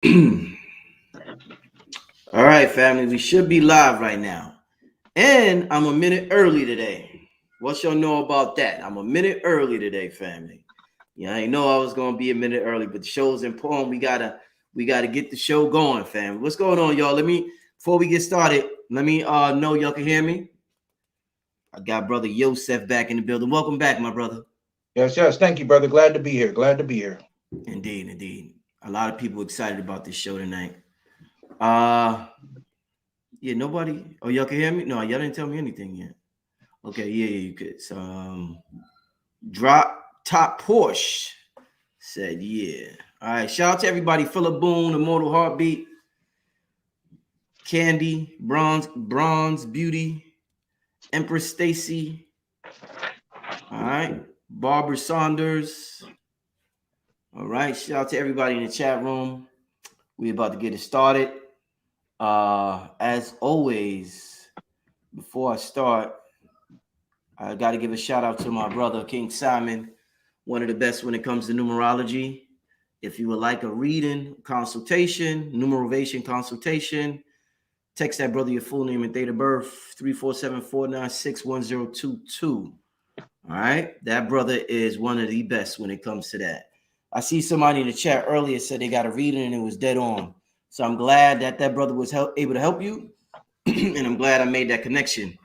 All right, family, we should be live right now. And I'm a minute early today. What y'all know about that? I'm a minute early today, family. Yeah, I know I was gonna be a minute early, but the show's important. We gotta get the show going, family. What's going on, y'all? Before we get started, let me know y'all can hear me. I got brother Yosef back in the building. Welcome back, my brother. Yes, yes. Thank you, brother. Glad to be here. Glad to be here. Indeed, indeed. A lot of people excited about this show tonight. Uh yeah, nobody. Oh, y'all can hear me? No, y'all didn't tell me anything yet. Okay, yeah, you could. So, drop top Porsche said, yeah. All right, shout out to everybody. Philip Boone, Immortal Heartbeat, Candy, Bronze Beauty, Empress Stacy. All right, Barbara Saunders. All right, shout out to everybody in the chat room. We about to get it started. As always, before I start, I got to give a shout out to my brother, King Simon, one of the best when it comes to numerology. If you would like a reading, consultation, numeration consultation, text that brother your full name and date of birth, 347-496-1022. All right. That brother is one of the best when it comes to that. I see somebody in the chat earlier said they got a reading and it was dead on. So I'm glad that brother was able to help you. And I'm glad I made that connection.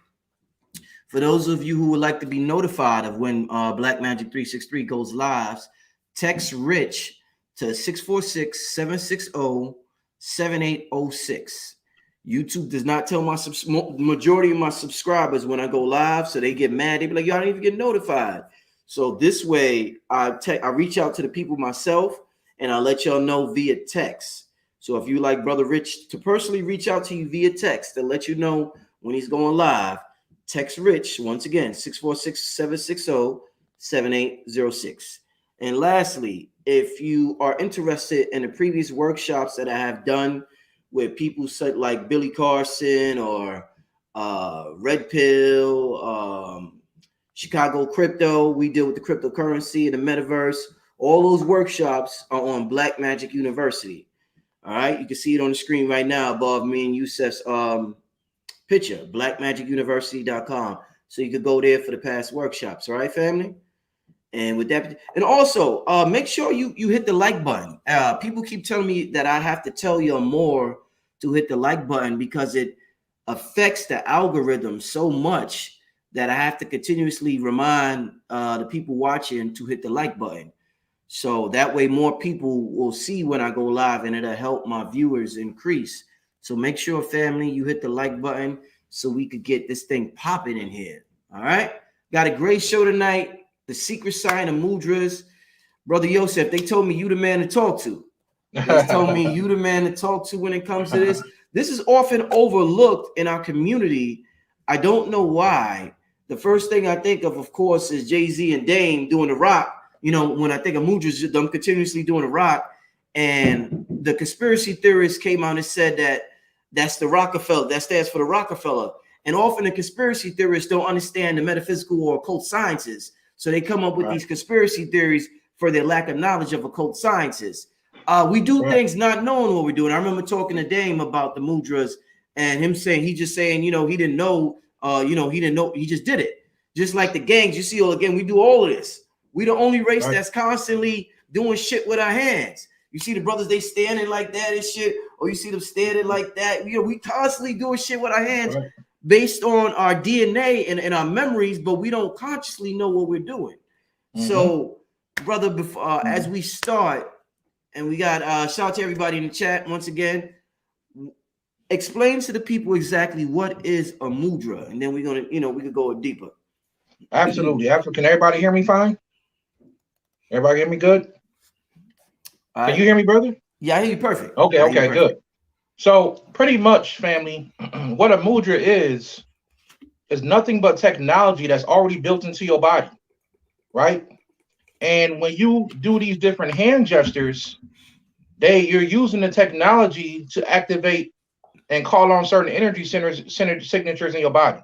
For those of you who would like to be notified of when Black Magic 363 goes live, text Rich to 646-760-7806. YouTube does not tell my majority of my subscribers when I go live, so they get mad. They be like, y'all don't even get notified. So this way, I reach out to the people myself, and I let y'all know via text. So if you like Brother Rich to personally reach out to you via text to let you know when he's going live, text Rich once again, 646-760-7806. And lastly, if you are interested in the previous workshops that I have done with people such like Billy Carson or Red Pill, Chicago Crypto, we deal with the cryptocurrency and the metaverse. All those workshops are on Black Magic University. All right, you can see it on the screen right now above me and Yosef's picture, blackmagicuniversity.com. So you could go there for the past workshops. All right, family? And with that, and also make sure you hit the like button. People keep telling me that I have to tell you more to hit the like button because it affects the algorithm so much that I have to continuously remind the people watching to hit the like button. So that way more people will see when I go live and it'll help my viewers increase. So make sure, family, you hit the like button so we could get this thing popping in here. All right. Got a great show tonight. The secret sign of Mudras. Brother Yosef, they told me you the man to talk to. They told me you the man to talk to when it comes to this. This is often overlooked in our community. I don't know why. The first thing I think of course, is Jay-Z and Dame doing the rock. You know, when I think of Mudras, them continuously doing the rock. And the conspiracy theorists came out and said that's the Rockefeller, that stands for the Rockefeller. And often the conspiracy theorists don't understand the metaphysical or occult sciences. So they come up with these conspiracy theories for their lack of knowledge of occult sciences. We do things not knowing what we're doing. I remember talking to Dame about the Mudras and him saying, he just saying, you know, he didn't know, he didn't know, he just did it. Just like the gangs, you see, again, we do all of this. We the only race that's constantly doing shit with our hands. You see the brothers, they standing like that and shit, or you see them standing like that. You know, we constantly doing shit with our hands based on our DNA and our memories, but we don't consciously know what we're doing. So, brother, before, as we start, and we got shout out to everybody in the chat once again. Explain to the people exactly what is a mudra, and then we're gonna, we could go deeper. Absolutely. Can everybody hear me fine? Everybody hear me good? Can you hear me, brother? Yeah, I hear you perfect. Okay, good. So pretty much, family, what a mudra is nothing but technology that's already built into your body, right? And when you do these different hand gestures, you're using the technology to activate and call on certain energy signatures in your body.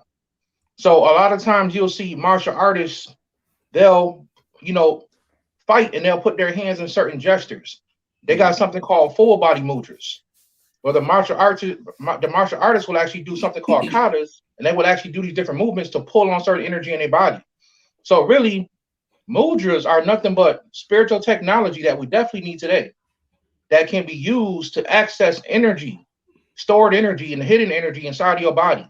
So a lot of times you'll see martial artists, they'll, fight and they'll put their hands in certain gestures. They got something called full body mudras. Well, the martial artists will actually do something called katas, and they will actually do these different movements to pull on certain energy in their body. So really, mudras are nothing but spiritual technology that we definitely need today that can be used to access energy, stored energy and hidden energy inside of your body.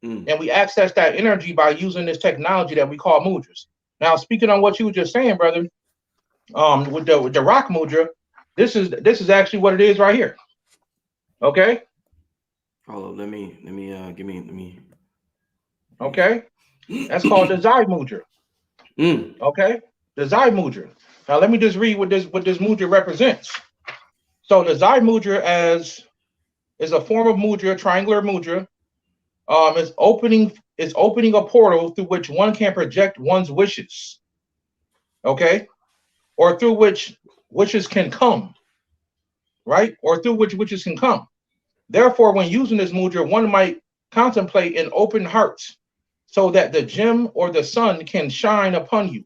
And we access that energy by using this technology that we call mudras. Now, speaking on what you were just saying, brother, with the rock mudra, this is actually what it is right here. Okay. Hold on, let me. Okay, that's called the Zai mudra. Okay, the Zai mudra. Now let me just read what this mudra represents. So the Zai mudra is a form of mudra, triangular mudra. It's opening a portal through which one can project one's wishes. Okay, or through which wishes can come. Right, or through which wishes can come. Therefore, when using this mudra, one might contemplate an open heart, so that the gem or the sun can shine upon you.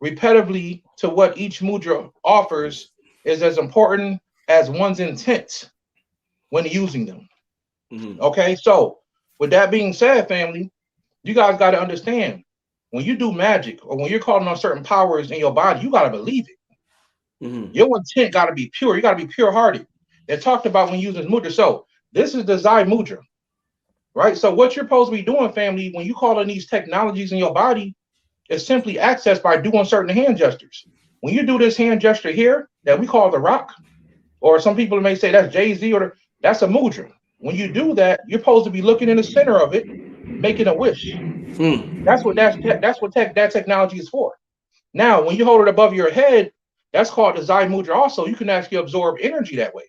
Repetitively to what each mudra offers is as important as one's intent when using them. Okay, so with that being said, family, you guys got to understand, when you do magic or when you're calling on certain powers in your body, you got to believe it. Your intent got to be pure. You got to be pure-hearted. They talked about when using mudra. So this is the Zai mudra, right? So what you're supposed to be doing, family, when you call on these technologies in your body, is simply accessed by doing certain hand gestures. When you do this hand gesture here that we call the rock, or some people may say that's Jay-Z, or that's a mudra. When you do that, you're supposed to be looking in the center of it, making a wish. That's what that technology is for. Now, when you hold it above your head, that's called the Zai mudra. Also, you can actually absorb energy that way.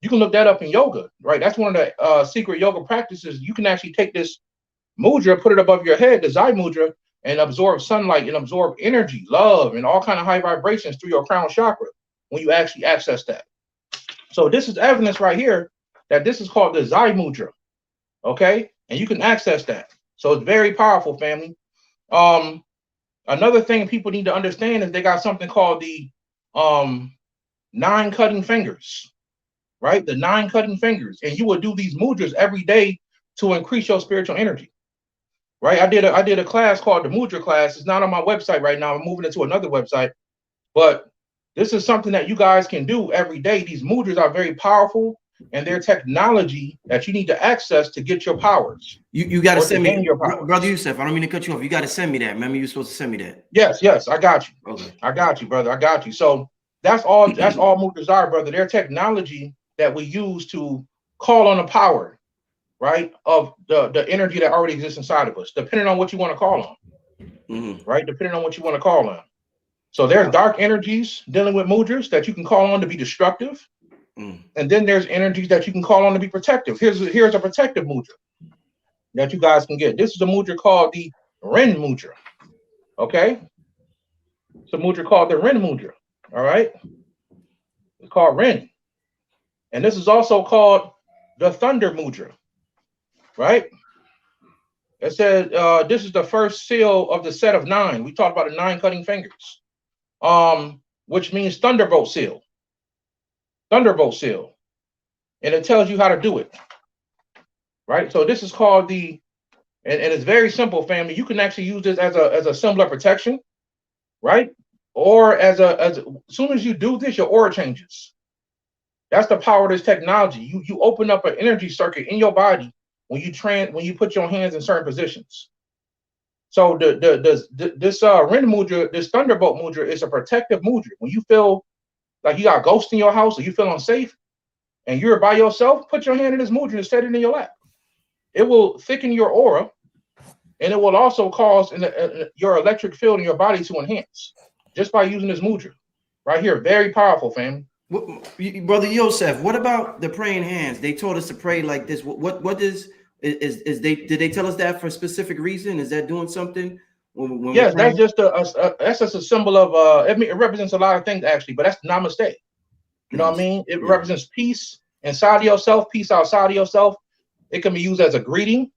You can look that up in yoga, right? That's one of the secret yoga practices. You can actually take this mudra, put it above your head, the Zai mudra, and absorb sunlight and absorb energy, love, and all kind of high vibrations through your crown chakra when you actually access that. So this is evidence right here that this is called the Zai mudra, okay? And you can access that. So it's very powerful, family. Another thing people need to understand is they got something called the 9 cutting fingers, right? The 9 cutting fingers, and you will do these mudras every day to increase your spiritual energy, right? I did a class called the Mudra class. It's not on my website right now. I'm moving it to another website, but this is something that you guys can do every day. These mudras are very powerful, and they're technology that you need to access to get your powers. You got to send me your powers. Brother Yosef, I don't mean to cut you off. You got to send me that. Remember, you're supposed to send me that. Yes, I got you. Okay. I got you, brother. I got you. So that's all mudras are, brother. They're technology that we use to call on the power, right, of the energy that already exists inside of us, depending on what you want to call on, right, depending on what you want to call on. So there's dark energies dealing with mudras that you can call on to be destructive, and then there's energies that you can call on to be protective. Here's a protective mudra that you guys can get. This is a mudra called the Ren mudra, okay? It's a mudra called the Ren mudra, all right? It's called Ren. And this is also called the Thunder mudra, right? It says this is the first seal of the set of 9. We talked about the 9 cutting fingers, which means thunderbolt seal. Thunderbolt seal. And it tells you how to do it, right? So this is called and it's very simple, family. You can actually use this as a symbol of protection, right? Or as soon as you do this, your aura changes. That's the power of this technology. You open up an energy circuit in your body when you put your hands in certain positions. So this Ren mudra, this thunderbolt mudra, is a protective mudra. When you feel like you got ghosts in your house or you feel unsafe and you're by yourself, put your hand in this mudra and set it in your lap. It will thicken your aura, and it will also cause your electric field in your body to enhance just by using this mudra right here. Very powerful, family. Brother Yosef, what about the praying hands? They told us to pray like this. What is did they tell us that for a specific reason? Is that doing something? Yes, that's just a symbol of it represents a lot of things actually, but that's namaste. You know what I mean? It represents peace inside of yourself, peace outside of yourself. It can be used as a greeting.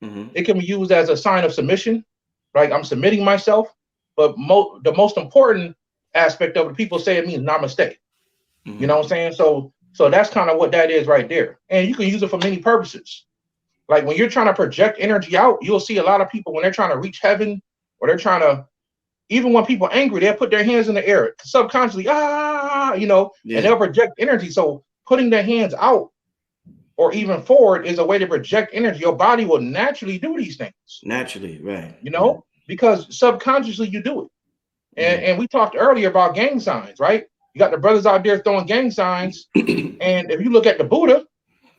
It can be used as a sign of submission, right? I'm submitting myself. But the most important aspect of it, people say it means namaste. You know what I'm saying? So that's kind of what that is right there. And you can use it for many purposes. Like when you're trying to project energy out, you'll see a lot of people when they're trying to reach heaven, or they're trying to, even when people are angry, they'll put their hands in the air subconsciously, and they'll project energy. So putting their hands out or even forward is a way to project energy. Your body will naturally do these things. Naturally, right. Because subconsciously you do it. And we talked earlier about gang signs, right? You got the brothers out there throwing gang signs. And if you look at the Buddha,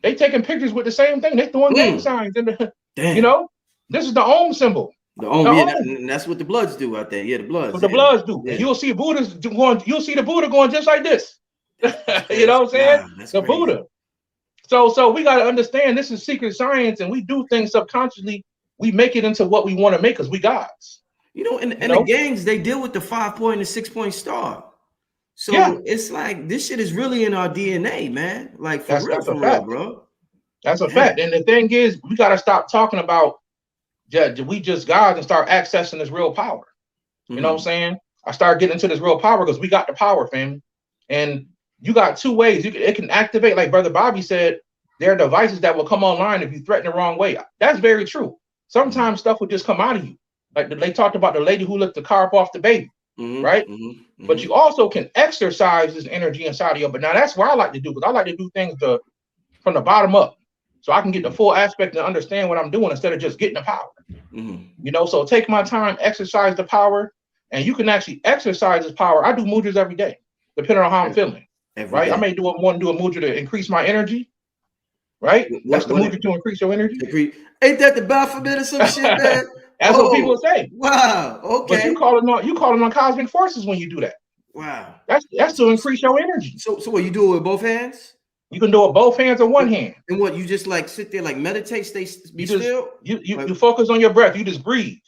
they taking pictures with the same thing. They throwing gang signs. And this is the Om symbol. The Om, and that's what the Bloods do out there. Yeah, the Bloods. What the Bloods do. Yeah. And you'll see Buddha's going, you'll see the Buddha going just like this. You know what I'm saying? Wow, the crazy. Buddha. So we got to understand this is secret science, and we do things subconsciously. We make it into what we want to make because we gods. And the gangs, they deal with the 5-point and 6-point star. So it's like this shit is really in our DNA, man. Like for real, bro. That's a fact. And the thing is, we got to stop talking about we just gods and start accessing this real power. You know what I'm saying? I start getting into this real power because we got the power, family. And you got two ways. It can activate, like Brother Bobby said, there are devices that will come online if you threaten the wrong way. That's very true. Sometimes stuff will just come out of you. Like they talked about the lady who licked the carp off the baby, right? But you also can exercise this energy inside of you. But now that's what I like to do, because I like to do things from the bottom up, so I can get the full aspect and understand what I'm doing instead of just getting the power. So take my time, exercise the power, and you can actually exercise this power. I do mudras every day, depending on how I'm feeling. Right? I may want to do a mudra to increase my energy. Right? That's the mudra to increase your energy. Ain't that the Baphomet or some shit, man? That's what people say. Wow. Okay. But you calling on cosmic forces when you do that. Wow. That's to increase your energy. So what, you do it with both hands? You can do it both hands or one hand. And what, you just like sit there, like meditate, be still? You focus on your breath. You just breathe.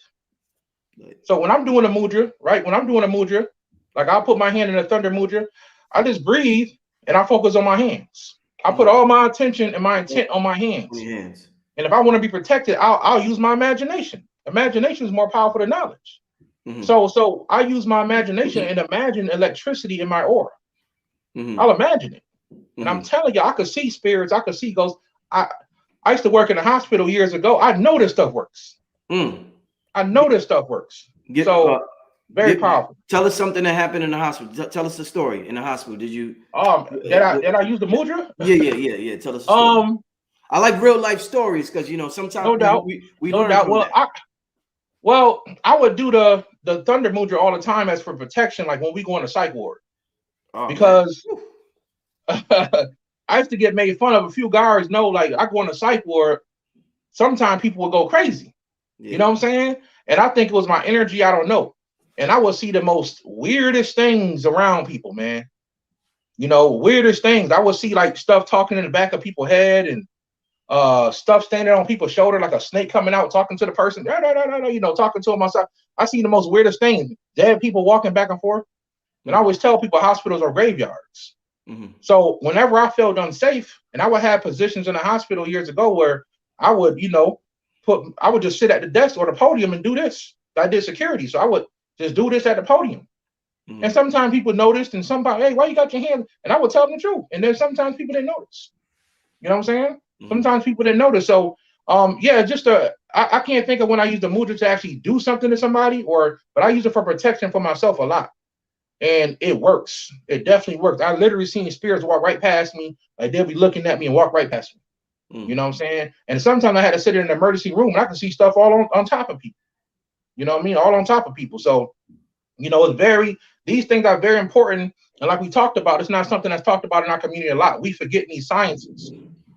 So when I'm doing a mudra, right? When I'm doing a mudra, like I'll put my hand in a thunder mudra, I just breathe and I focus on my hands. I put all my attention and my intent on my hands. And if I want to be protected, I'll use my imagination. Imagination is more powerful than knowledge. So I use my imagination and imagine electricity in my aura. I'll imagine it. And I'm telling you, I could see spirits, I could see ghosts. I used to work in a hospital years ago. I know this stuff works. I know this stuff works. Very powerful. Tell us something that happened in the hospital. Tell us a story in the hospital. Did you? Did I use the mudra? Yeah. Tell us a story. I like real life stories because sometimes no doubt we learn from that. I would do the thunder mudra all the time as for protection, like when we go on a psych ward. Because I used to get made fun of. A few guards know, like I go on a psych ward, sometimes people will go crazy. You know what I'm saying? And I think it was my energy, I don't know. And I would see the most weirdest things around people, man. Weirdest things. I would see like stuff talking in the back of people's head and stuff standing on people's shoulder, like a snake coming out, talking to the person, talking to them outside. I see the most weirdest things. Dead people walking back and forth. And I always tell people hospitals are graveyards. So whenever I felt unsafe, and I would have positions in the hospital years ago where I would, I would just sit at the desk or the podium and do this. I did security, so I would just do this at the podium. And sometimes people noticed, and somebody, hey, why you got your hand? And I would tell them the truth. And then sometimes people didn't notice. You know what I'm saying? Sometimes people didn't notice. So I can't think of when I use the mudra to actually do something to somebody, but I use it for protection for myself a lot. And it works. It definitely works. I literally seen spirits walk right past me. Like they'll be looking at me and walk right past me. You know what I'm saying? And sometimes I had to sit in an emergency room and I could see stuff all on top of people. You know what I mean? All on top of people. So, these things are very important. And like we talked about, it's not something that's talked about in our community a lot. We forget these sciences.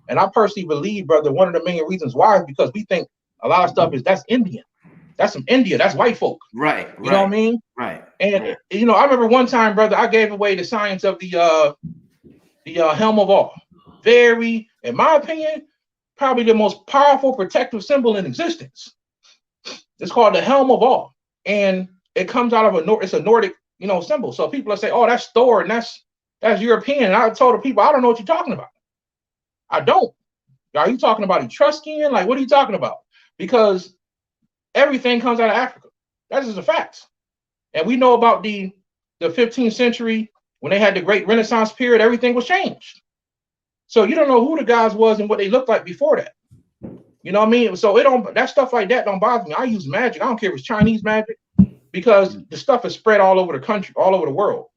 And I personally believe, brother, one of the main reasons why is because we think a lot of stuff that's Indian. That's from India. That's white folk. Right. You know what I mean? Right. And I remember one time, brother, I gave away the science of the helm of all. Very, in my opinion, probably the most powerful protective symbol in existence. It's called the helm of all, and it comes out of it's a Nordic, symbol. So people will say, "Oh, that's Thor, and that's European." And I told the people, I don't know what you're talking about. I don't. Are you talking about Etruscan? Like, what are you talking about? Because everything comes out of Africa. That is a fact. And we know about the 15th century when they had the great Renaissance period, everything was changed. So you don't know who the guys was and what they looked like before that. You know what I mean? So that stuff like that don't bother me. I use magic. I don't care if it's Chinese magic, because the stuff is spread all over the country, all over the world,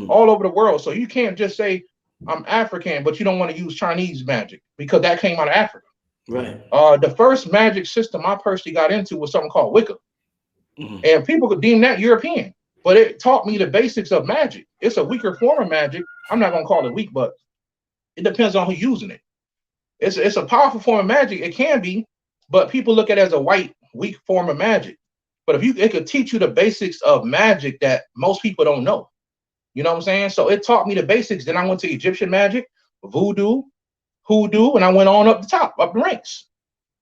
all over the world. So you can't just say I'm African, but you don't want to use Chinese magic because that came out of Africa. Right. The first magic system I personally got into was something called Wicca. And people could deem that European, but it taught me the basics of magic. It's a weaker form of magic. I'm not going to call it weak, but it depends on who's using it. It's a powerful form of magic. It can be, but people look at it as a weak form of magic. But it could teach you the basics of magic that most people don't know. You know what I'm saying? So it taught me the basics. Then I went to Egyptian magic, voodoo, hoodoo, and I went on up the ranks.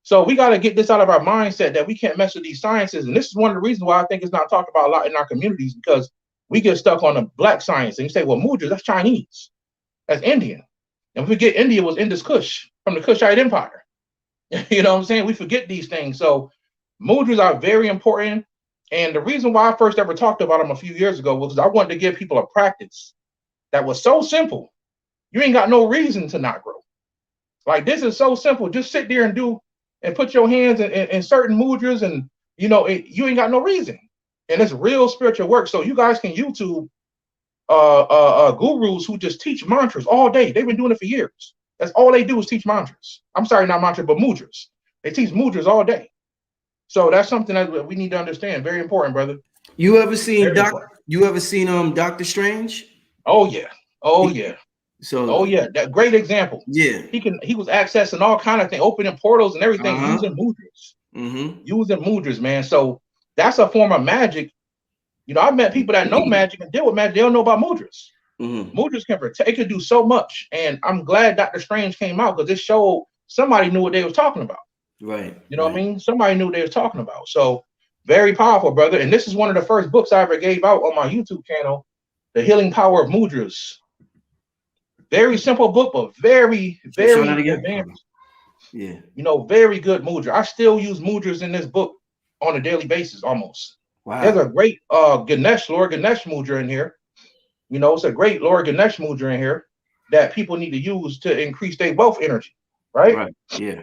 So we got to get this out of our mindset that we can't mess with these sciences. And this is one of the reasons why I think it's not talked about a lot in our communities, because we get stuck on the black science and you say, well, Mudra, that's Chinese, that's Indian. And we forget India was Indus Kush from the Kushite Empire. You know what I'm saying? We forget these things. So Mudras are very important. And the reason why I first ever talked about them a few years ago was because I wanted to give people a practice that was so simple. You ain't got no reason to not grow. Like, this is so simple. Just sit there and put your hands in certain mudras, and you ain't got no reason. And it's real spiritual work. So you guys can YouTube gurus who just teach mantras all day. They've been doing it for years. That's all they do is teach mantras. I'm sorry, not mantras, but mudras. They teach mudras all day. So that's something that we need to understand. Very important, brother. You ever seen Doctor Strange? Oh yeah. Oh yeah. That great example. Yeah. He was accessing all kind of things, opening portals and everything, using mudras. Using mudras, man. So that's a form of magic. I've met people that know magic and deal with magic. They don't know about mudras. Mudras can protect. It can do so much. And I'm glad Dr. Strange came out, because it showed somebody knew what they was talking about. Right. You know what I mean? Somebody knew what they was talking about. So very powerful, brother. And this is one of the first books I ever gave out on my YouTube channel, The Healing Power of Mudras. Very simple book, but very, very advanced. Yeah. Very good mudra. I still use mudras in this book on a daily basis almost. Wow. There's a great Lord Ganesh mudra in here. It's a great Lord Ganesh mudra in here that people need to use to increase their wealth energy. Right? Yeah.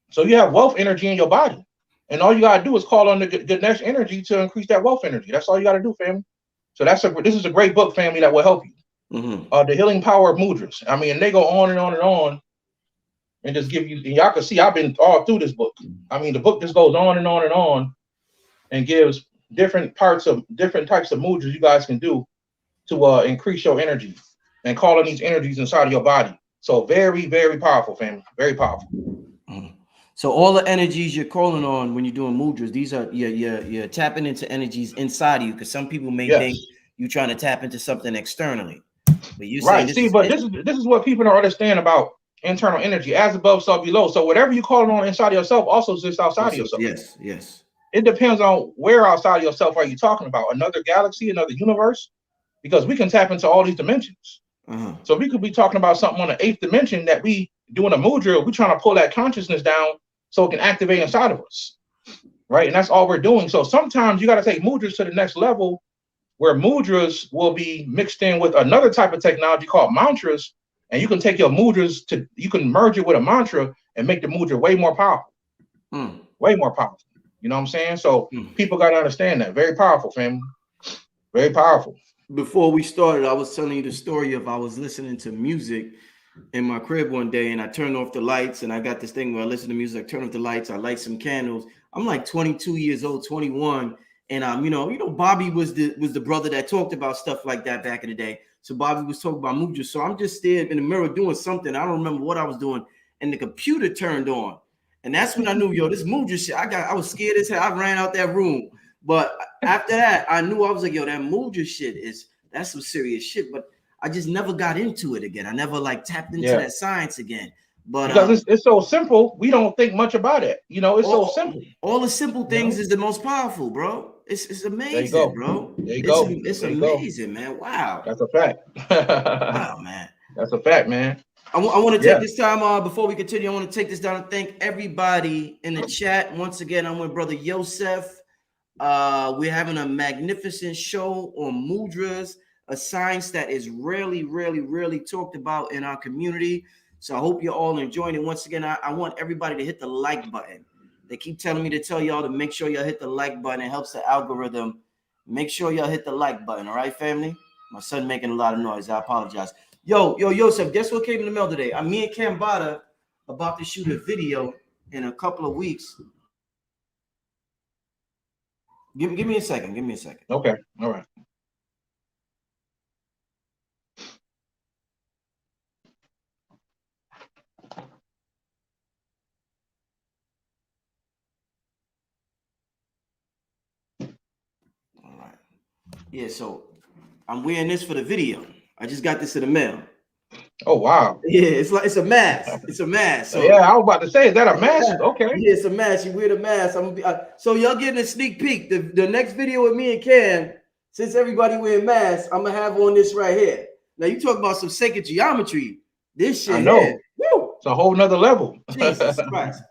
So you have wealth energy in your body, and all you gotta do is call on the Ganesh energy to increase that wealth energy. That's all you gotta do, family. So this is a great book, family, that will help you. The Healing Power of Mudras. I mean, they go on and on and on, and just give you. And y'all can see I've been all through this book. I mean, the book just goes on and on and on, and gives different types of mudras you guys can do to increase your energy and call on these energies inside of your body. So very, very powerful, family. Very powerful. So all the energies you're calling on when you're doing mudras, these are you're tapping into energies inside of you, because some people may think you're trying to tap into something externally. But you right. See, but this is what people don't understand about internal energy. As above, so below. So whatever you call on inside of yourself also exists outside of yourself. Yes. It depends on where outside of yourself are you talking about. Another galaxy, another universe, because we can tap into all these dimensions. So we could be talking about something on the 8th dimension that we doing a mudra. We're trying to pull that consciousness down so it can activate inside of us. Right. And that's all we're doing. So sometimes you got to take mudras to the next level, where mudras will be mixed in with another type of technology called mantras. And you can take your mudras you can merge it with a mantra and make the mudra way more powerful. Way more powerful. You know what I'm saying? So people got to understand that. Very powerful, family. Very powerful. Before we started, I was telling you the story of I was listening to music in my crib one day, and I turned off the lights, and I got this thing where I listen to music, I turn off the lights, I light some candles. I'm like 22 years old, 21. And Bobby was the brother that talked about stuff like that back in the day. So Bobby was talking about mudras. So I'm just there in the mirror doing something. I don't remember what I was doing, and the computer turned on, and that's when I knew, this mudra shit. I was scared as hell. I ran out that room. But after that, I knew, I was like, that mudra shit that's some serious shit. But I just never got into it again. I never tapped into that science again. But because it's so simple, we don't think much about it. It's so simple. All the simple things is the most powerful, bro. It's amazing, there you go. Bro. There you go. It's amazing, man. Wow. That's a fact. Wow, man. That's a fact, man. I want to take this time before we continue. I want to take this down and thank everybody in the chat. Once again, I'm with Brother Yosef. We're having a magnificent show on mudras. a science that is really, really, really talked about in our community. So I hope you're all enjoying it. Once again, I want everybody to hit the like button. They keep telling me to tell y'all to make sure y'all hit the like button. It helps the algorithm. Make sure y'all hit the like button. All right, family? My son making a lot of noise. I apologize. Yo, Yosef, guess what came in the mail today? Me and Kambada about to shoot a video in a couple of weeks. Give me a second. Give me a second. Okay. All right. All right. Yeah, so I'm wearing this for the video. I just got this in the mail. Oh wow. Yeah, it's a mask. It's a mask. So yeah, I was about to say, is that a mask? Okay. Yeah, it's a mask. You wear the mask. I'm gonna be so y'all getting a sneak peek. The next video with me and Cam, since everybody wearing masks, I'm gonna have on this right here. Now you talk about some sacred geometry. This shit, I know. Here, woo! It's a whole nother level. Jesus Christ.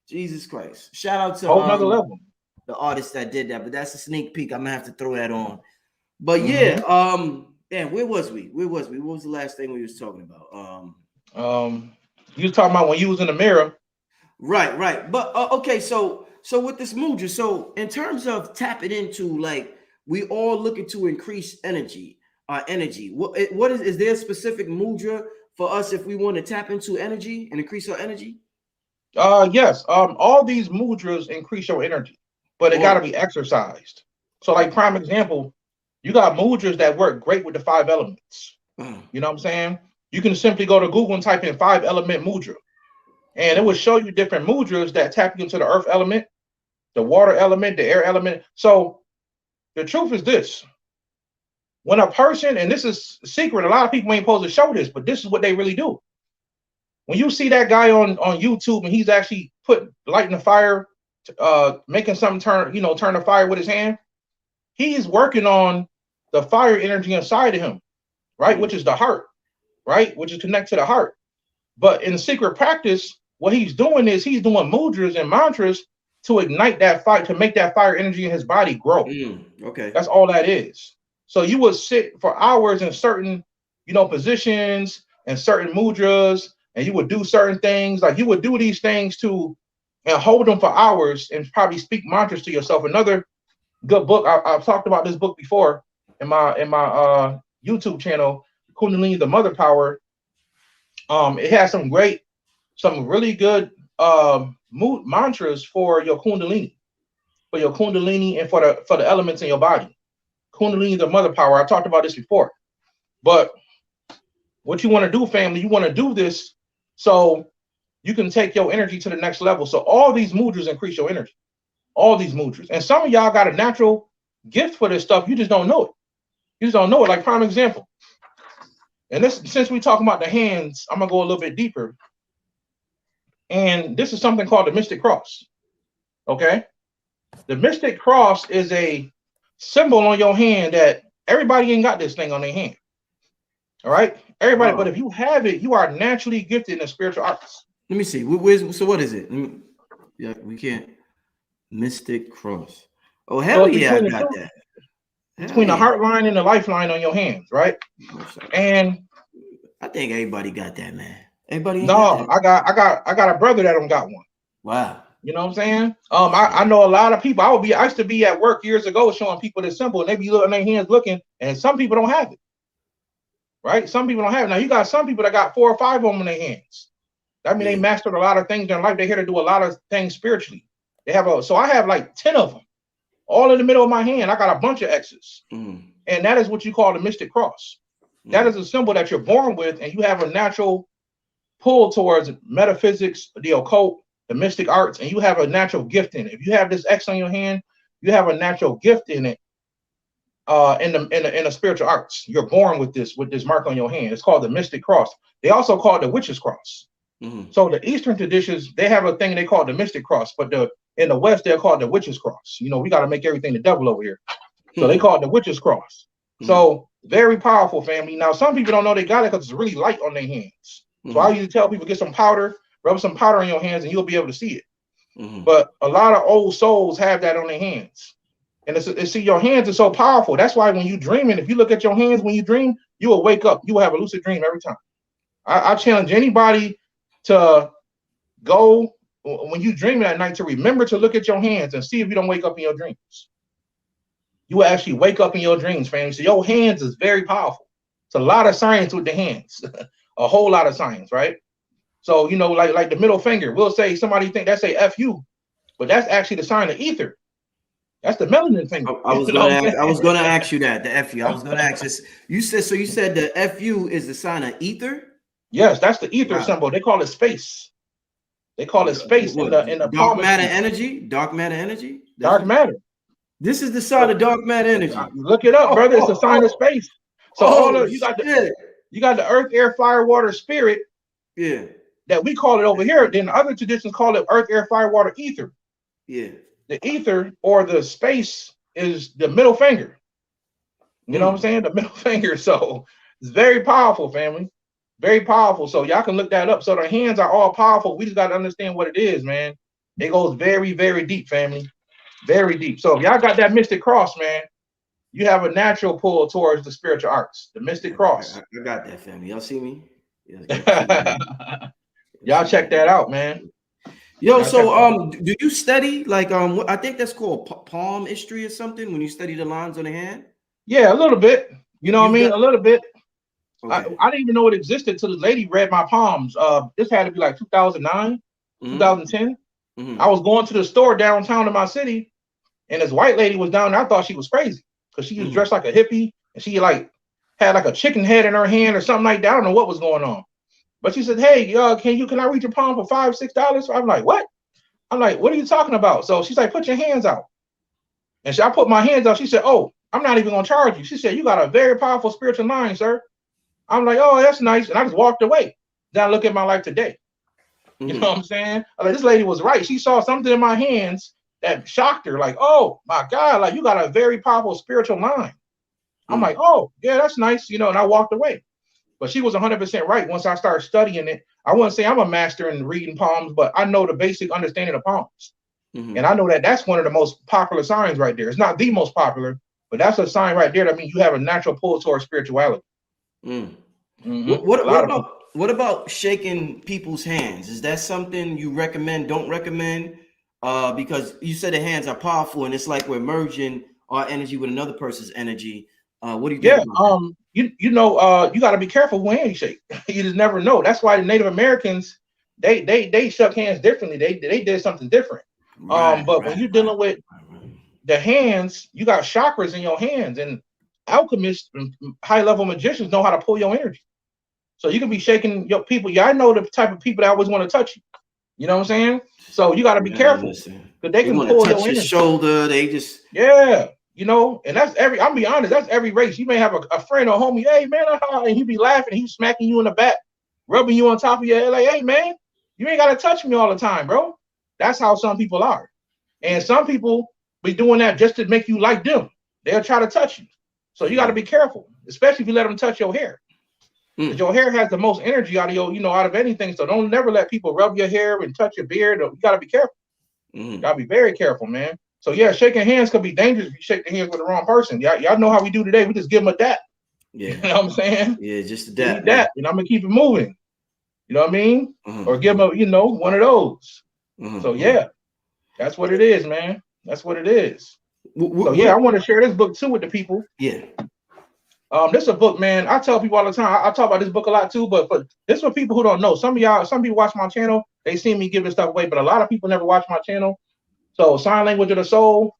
Jesus Christ. Shout out to whole nother level. The artist that did that, but that's a sneak peek. I'm gonna have to throw that on. But yeah, damn, where was we? What was the last thing we was talking about? You was talking about when you was in the mirror. Right. But okay, so with this mudra, so in terms of tapping into, like, we all looking to increase energy. What is there a specific mudra for us if we want to tap into energy and increase our energy? Yes. All these mudras increase your energy, but it got to be exercised. So, like, prime example, you got mudras that work great with the 5 elements. You know what I'm saying? You can simply go to Google and type in 5 element mudra, and it will show you different mudras that tap you into the earth element, the water element, the air element. So the truth is this: when a person, and this is secret, a lot of people ain't supposed to show this, but this is what they really do. When you see that guy on YouTube and he's actually lighting the fire, making something turn the fire with his hand, he's working on the fire energy inside of him, right? Which is the heart, right? Which is connected to the heart. But in secret practice, what he's doing is he's doing mudras and mantras to ignite that fire, to make that fire energy in his body grow. Okay. That's all that is. So you would sit for hours in certain, positions and certain mudras, and you would do certain things. Like, you would do these things and hold them for hours and probably speak mantras to yourself. Another good book, I've talked about this book before in my YouTube channel, Kundalini, the Mother Power. It has some really good mantras for your Kundalini, and for the elements in your body. Kundalini, the Mother Power. I talked about this before. But what you want to do, family, you want to do this so you can take your energy to the next level. So all these mudras increase your energy. All these mudras. And some of y'all got a natural gift for this stuff. You just don't know it. Like, prime example. And this, since we're talking about the hands, I'm going to go a little bit deeper. And this is something called the Mystic Cross. Okay? The Mystic Cross is a symbol on your hand that everybody ain't got this thing on their hand. All right? Everybody, but if you have it, you are naturally gifted in the spiritual arts. Let me see. So what is it? Yeah, we can't. Mystic Cross. Oh, hell yeah, I got that. Between the heart line and the lifeline on your hands, right? And I think everybody got that, man. Everybody. No, I got a brother that don't got one. Wow. You know what I'm saying? I know a lot of people. I used to be at work years ago showing people this symbol, and they be looking their hands looking, and some people don't have it. Right? Some people don't have it. Now you got some people that got 4 or 5 of them in their hands. That means they mastered a lot of things in their life. They're here to do a lot of things spiritually. So I have like 10 of them, all in the middle of my hand. I got a bunch of X's. And that is what you call the Mystic Cross. That is a symbol that you're born with, and you have a natural pull towards metaphysics, the occult, the mystic arts, and you have a natural gift in it. If you have this X on your hand, you have a natural gift in it. In the spiritual arts, you're born with this mark on your hand. It's called the Mystic Cross. They also call it the Witch's Cross. So the Eastern traditions, they have a thing they call the Mystic Cross, but in the West they're called the Witch's Cross. We got to make everything the devil over here, so they call it the Witch's Cross. So very powerful, family. Now some people don't know they got it because it's really light on their hands. So I usually tell people, get some powder, rub some powder on your hands, and you'll be able to see it. But a lot of old souls have that on their hands. And see, your hands are so powerful. That's why when you dreaming, if you look at your hands when you dream, you will wake up. You will have a lucid dream every time. I challenge anybody to go when you dreaming at night to remember to look at your hands and see if you don't wake up in your dreams. You will actually wake up in your dreams, family. So your hands is very powerful. It's a lot of science with the hands, a whole lot of science, right? So, you know, like the middle finger, we'll say somebody think that's a FU, but that's actually the sign of ether. That's the melanin finger. I was gonna ask you that, the FU. I was gonna ask this. You said the FU is the sign of ether? Yes, that's the ether symbol. They call it space. They call it space in the dark matter energy. Dark matter energy. Dark matter. This is the sign of dark matter energy. Look it up, brother. It's a sign of space. So you got the earth, air, fire, water, spirit. Yeah. That we call it over here. Then other traditions call it earth, air, fire, water, ether. Yeah. The ether or the space is the middle finger. You know what I'm saying? The middle finger. So it's very powerful, family. Very powerful. So y'all can look that up. So the hands are all powerful. We just got to understand what it is, man. It goes very, very deep, family. Very deep. So if y'all got that mystic cross, man, you have a natural pull towards the spiritual arts. The mystic cross. I got that, family. Y'all see me? Y'all check that out, man. Yo, so do you study like I think that's called palmistry or something when you study the lines on the hand? Yeah, a little bit. You know what I mean? A little bit. Okay. I didn't even know it existed till the lady read my palms. This had to be like 2009, 2010. I was going to the store downtown in my city, and this white lady was down there. I thought she was crazy because she was dressed like a hippie, and she like had like a chicken head in her hand or something like that. I don't know what was going on. But she said, "Hey, can I read your palm for $5, $6?" I'm like, "What?" I'm like, "What are you talking about?" So she's like, "Put your hands out." And I put my hands out. She said, "Oh, I'm not even gonna charge you." She said, "You got a very powerful spiritual mind, sir." I'm like, "Oh, that's nice." And I just walked away. Then I look at my life today. You know what I'm saying? Like, this lady was right. She saw something in my hands that shocked her. Like, "Oh my God, like you got a very powerful spiritual mind." I'm like, "Oh, yeah, that's nice." You know, and I walked away. But she was 100% right. Once I started studying it, I wouldn't say I'm a master in reading palms, but I know the basic understanding of palms. And I know that that's one of the most popular signs right there. It's not the most popular, but that's a sign right there that means you have a natural pull towards spirituality. What about shaking people's hands? Is that something you recommend, don't recommend? Because you said the hands are powerful and it's like we're merging our energy with another person's energy. What do you think about that? You got to be careful who hand you shake. You just never know. That's why the Native Americans, they shook hands differently. They did something different. But when you're dealing with the hands, you got chakras in your hands, and alchemists and high-level magicians know how to pull your energy. So you can be shaking your people. Yeah, I know the type of people that always want to touch you. You know what I'm saying? So you got to be careful because they can pull your energy. Shoulder. They just You know, and that's I'll be honest, that's every race. You may have a friend or homie, "Hey man," and he be laughing, he's smacking you in the back, rubbing you on top of your head, like, "Hey man, you ain't gotta touch me all the time, bro." That's how some people are. And some people be doing that just to make you like them. They'll try to touch you. So you gotta be careful, especially if you let them touch your hair. Because your hair has the most energy out of out of anything. So don't never let people rub your hair and touch your beard. You gotta be careful. You gotta be very careful, man. So yeah, shaking hands could be dangerous if you shake the hands with the wrong person. Y'all know how we do today. We just give them a dap. Yeah. You know what I'm saying? Yeah, just a dap. And I'm gonna keep it moving. You know what I mean? Or give them one of those. So yeah, that's what it is, man. That's what it is. So yeah, I want to share this book too with the people. Yeah. This is a book, man. I tell people all the time. I talk about this book a lot too, but this is for people who don't know. Some people watch my channel. They see me giving stuff away, but a lot of people never watch my channel. So sign language of the soul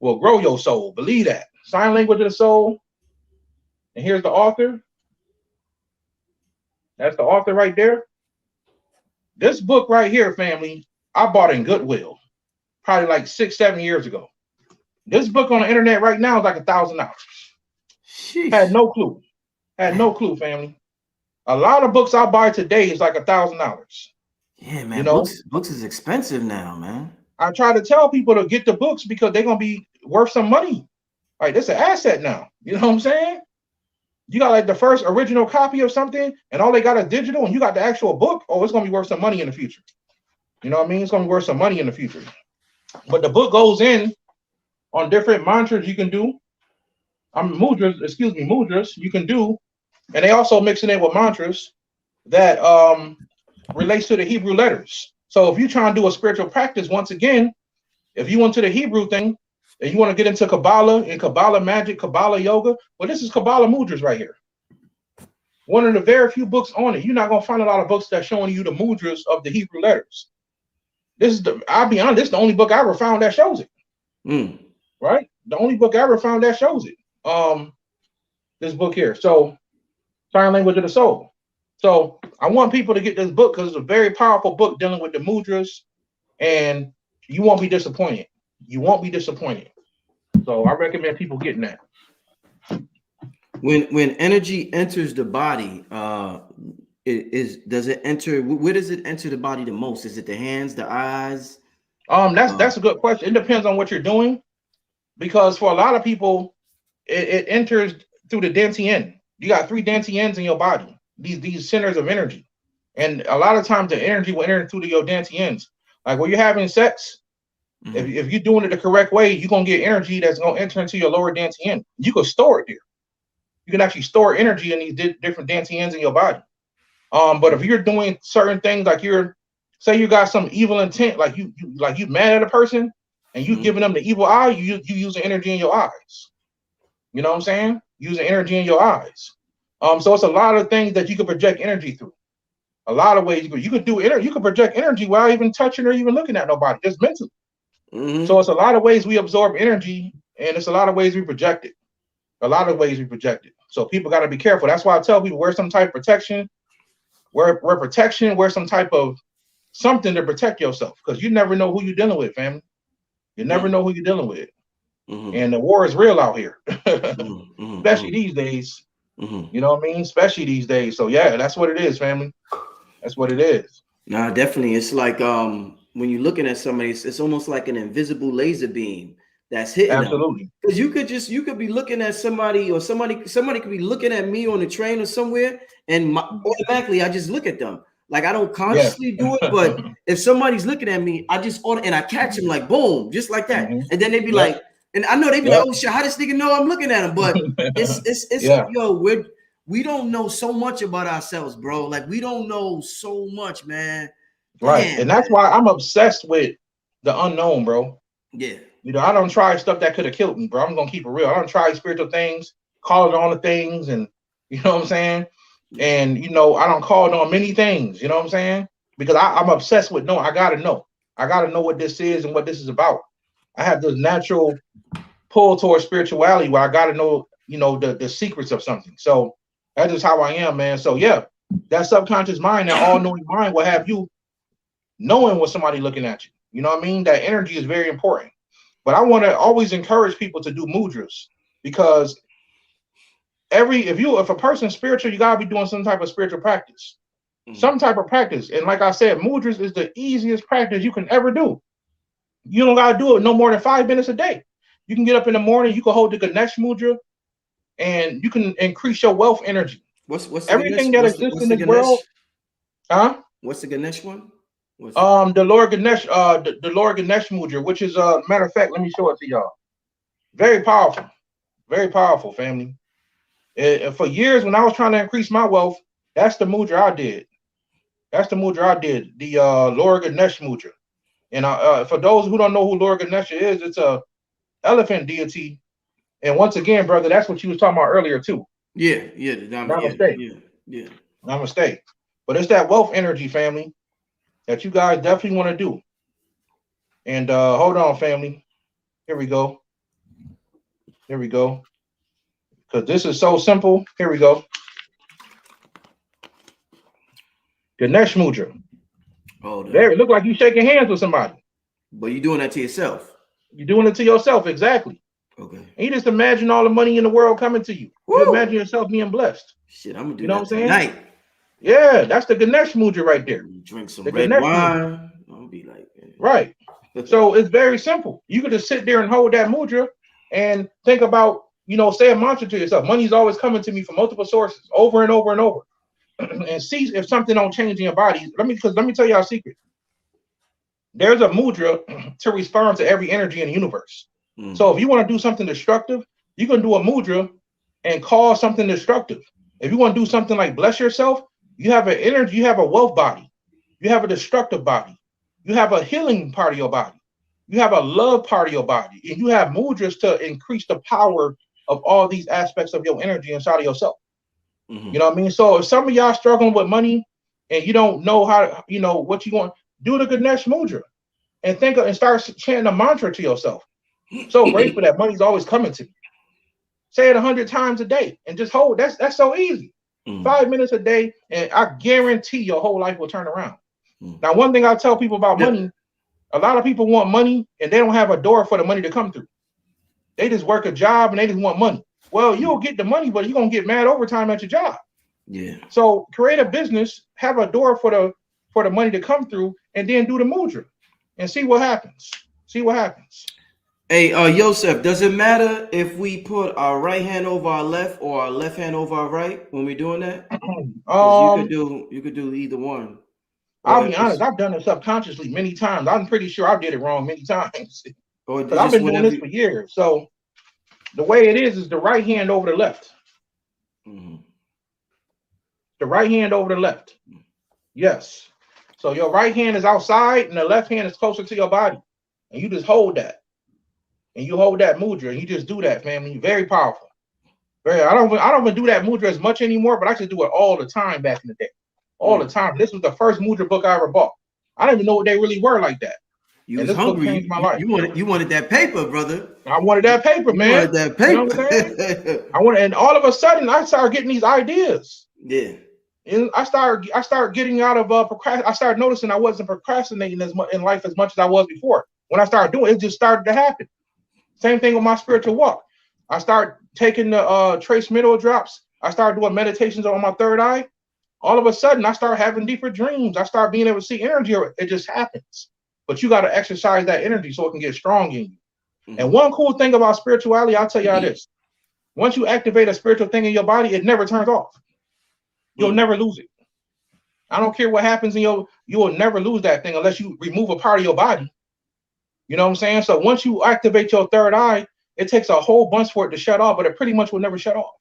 will grow your soul. Believe that. Sign language of the soul. And here's the author. That's the author right there. This book right here, family, I bought in Goodwill probably like 6-7 years ago. This book on the internet right now is like $1,000. Had no clue. Had no clue, family. A lot of books I buy today is like $1,000. Yeah, man. Books is expensive now, man. I try to tell people to get the books because they're gonna be worth some money. Like, that's an asset now. You know what I'm saying? You got like the first original copy of something, and all they got is digital, and you got the actual book. Oh, it's gonna be worth some money in the future. You know what I mean? It's gonna be worth some money in the future. But the book goes in on different mantras you can do. Mudras you can do, and they also mix it in with mantras that relates to the Hebrew letters. So if you're trying to do a spiritual practice, once again, if you went to the Hebrew thing and you want to get into Kabbalah and Kabbalah magic, Kabbalah yoga, well, this is Kabbalah Mudras right here. One of the very few books on it. You're not gonna find a lot of books that's showing you the mudras of the Hebrew letters. I'll be honest, this is the only book I ever found that shows it. Right? The only book I ever found that shows it. This book here. So, Sign Language of the Soul. So I want people to get this book because it's a very powerful book dealing with the mudras, and you won't be disappointed. You won't be disappointed. So I recommend people getting that. When energy enters the body, does it enter? Where does it enter the body the most? Is it the hands, the eyes? That's a good question. It depends on what you're doing, because for a lot of people, it enters through the dantian. You got 3 dantians in your body. These centers of energy, and a lot of times the energy will enter through your dantians. Like when you're having sex, if you're doing it the correct way, you're gonna get energy that's gonna enter into your lower dantian. You can store it there. You can actually store energy in these different dantians in your body. But if you're doing certain things, like say you got some evil intent, like you mad at a person and you giving them the evil eye, you using energy in your eyes. You know what I'm saying? Using energy in your eyes. So it's a lot of things that you can project energy through. A lot of ways you could do energy. You can project energy without even touching or even looking at nobody, just mentally. So it's a lot of ways we absorb energy, and it's a lot of ways we project it. A lot of ways we project it. So people got to be careful. That's why I tell people wear some type of protection. Wear protection. Wear some type of something to protect yourself, because you never know who you're dealing with, family. You never know who you're dealing with. And the war is real out here, especially these days. You know what I mean? Especially these days. So yeah, that's what it is, family. That's what it is. Nah, definitely. It's like when you're looking at somebody, it's almost like an invisible laser beam that's hitting Absolutely. Because you could be looking at somebody, or somebody could be looking at me on the train or somewhere, and automatically I just look at them. Like I don't consciously do it, but if somebody's looking at me, I just and I catch them like boom, just like that. And then they be like, and I know they be like, oh shit, how this nigga know I'm looking at him? But it's yo, we don't know so much about ourselves, bro. Like we don't know so much, man. Right. Damn, and that's why I'm obsessed with the unknown, bro. Yeah. You know, I don't try stuff that could have killed me, bro. I'm gonna keep it real. I don't try spiritual things, call it on the things, and you know what I'm saying? And you know, I don't call it on many things, you know what I'm saying? Because I'm obsessed with I gotta know. I gotta know what this is and what this is about. I have this natural pull towards spirituality where I gotta know, you know, the secrets of something. So that's just how I am, man. So yeah, that subconscious mind, that all-knowing mind will have you knowing when somebody looking at you. You know what I mean? That energy is very important. But I want to always encourage people to do mudras, because if a person's spiritual, you gotta be doing some type of spiritual practice. Some type of practice. And like I said, mudras is the easiest practice you can ever do. You don't gotta do it no more than 5 minutes a day. You can get up in the morning, you can hold the Ganesh mudra, and you can increase your wealth energy. What's everything that exists in this world? Huh? What's the Ganesh one? The Lord Ganesh, the Lord Ganesh mudra, which is matter of fact, let me show it to y'all. Very powerful, family. For years, when I was trying to increase my wealth, that's the mudra I did. The Lord Ganesh mudra. And for those who don't know who Lord Ganesha is, it's a elephant deity. And once again, brother, that's what you was talking about earlier too. Yeah. Namaste. Yeah. Namaste. But it's that wealth energy, family, that you guys definitely want to do. And hold on, family. Here we go. Because this is so simple. Here we go. Ganesh mudra. Oh, there, it look like you shaking hands with somebody. But you're doing that to yourself. You're doing it to yourself, exactly. Okay. And you just imagine all the money in the world coming to you. Woo! You imagine yourself being blessed. Shit, I'm gonna do that tonight. Yeah, that's the Ganesh mudra right there. Drink some red wine. I'll be like, right. So it's very simple. You can just sit there and hold that mudra and think about, you know, say a mantra to yourself. Money's always coming to me from multiple sources, over and over and over. And see if something don't change in your body. Let me tell y'all a secret. There's a mudra to respond to every energy in the universe. So if you want to do something destructive, you can do a mudra and cause something destructive. If you want to do something like bless yourself, you have an energy, you have a wealth body, you have a destructive body, you have a healing part of your body, you have a love part of your body, and you have mudras to increase the power of all these aspects of your energy inside of yourself. You know what I mean? So if some of y'all struggling with money and you don't know how, you know, what you want, do the Ganesh mudra and think and start chanting a mantra to yourself. So grateful that money's always coming to me. Say it 100 times a day and just hold. That's so easy. 5 minutes a day, and I guarantee your whole life will turn around. Now, one thing I tell people about money, a lot of people want money and they don't have a door for the money to come through. They just work a job and they just want money. Well, you'll get the money, but you're gonna get mad overtime at your job. Yeah. So create a business, have a door for the money to come through, and then do the mudra and see what happens. See what happens. Hey, Yosef, does it matter if we put our right hand over our left or our left hand over our right when we're doing that? You could do either one. I'll be honest, I've done it subconsciously many times. I'm pretty sure I did it wrong many times. Because I've been doing this for years. So the way it is the right hand over the left. The right hand over the left. Yes. So your right hand is outside and the left hand is closer to your body. And you just hold that. And you hold that mudra and you just do that, family. Very powerful. I don't even do that mudra as much anymore, but I used to do it all the time back in the day. All the time. This was the first mudra book I ever bought. I didn't even know what they really were like that. You was hungry. Book changed my life. You wanted that paper, brother. I wanted that paper, man. You wanted that paper. You know what I'm saying? And all of a sudden I started getting these ideas. Yeah. And I started getting out of I started noticing I wasn't procrastinating as much in life as much as I was before. When I started doing it, it just started to happen. Same thing with my spiritual walk. I started taking the trace mineral drops. I started doing meditations on my third eye. All of a sudden, I start having deeper dreams. I start being able to see energy. It just happens. But you got to exercise that energy so it can get strong in you. And one cool thing about spirituality, I'll tell y'all this. Once you activate a spiritual thing in your body, it never turns off. You'll never lose it. I don't care what happens in you will never lose that thing unless you remove a part of your body. You know what I'm saying? So once you activate your third eye, it takes a whole bunch for it to shut off, but it pretty much will never shut off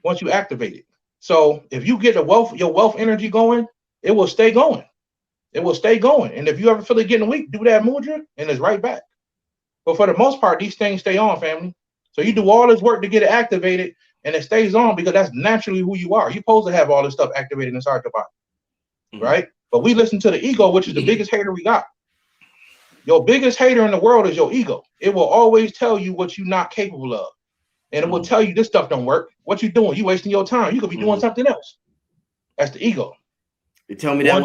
once you activate it. So if you get your wealth energy going, it will stay going. It will stay going. And if you ever feel it getting weak, do that mudra and it's right back. But for the most part, these things stay on, family. So you do all this work to get it activated and it stays on because that's naturally who you are. You're supposed to have all this stuff activated inside your body, right? But we listen to the ego, which is the biggest hater we got. Your biggest hater in the world is your ego. It will always tell you what you're not capable of. And it will tell you this stuff don't work. What you doing? You wasting your time. You could be doing something else. That's the ego. They tell me that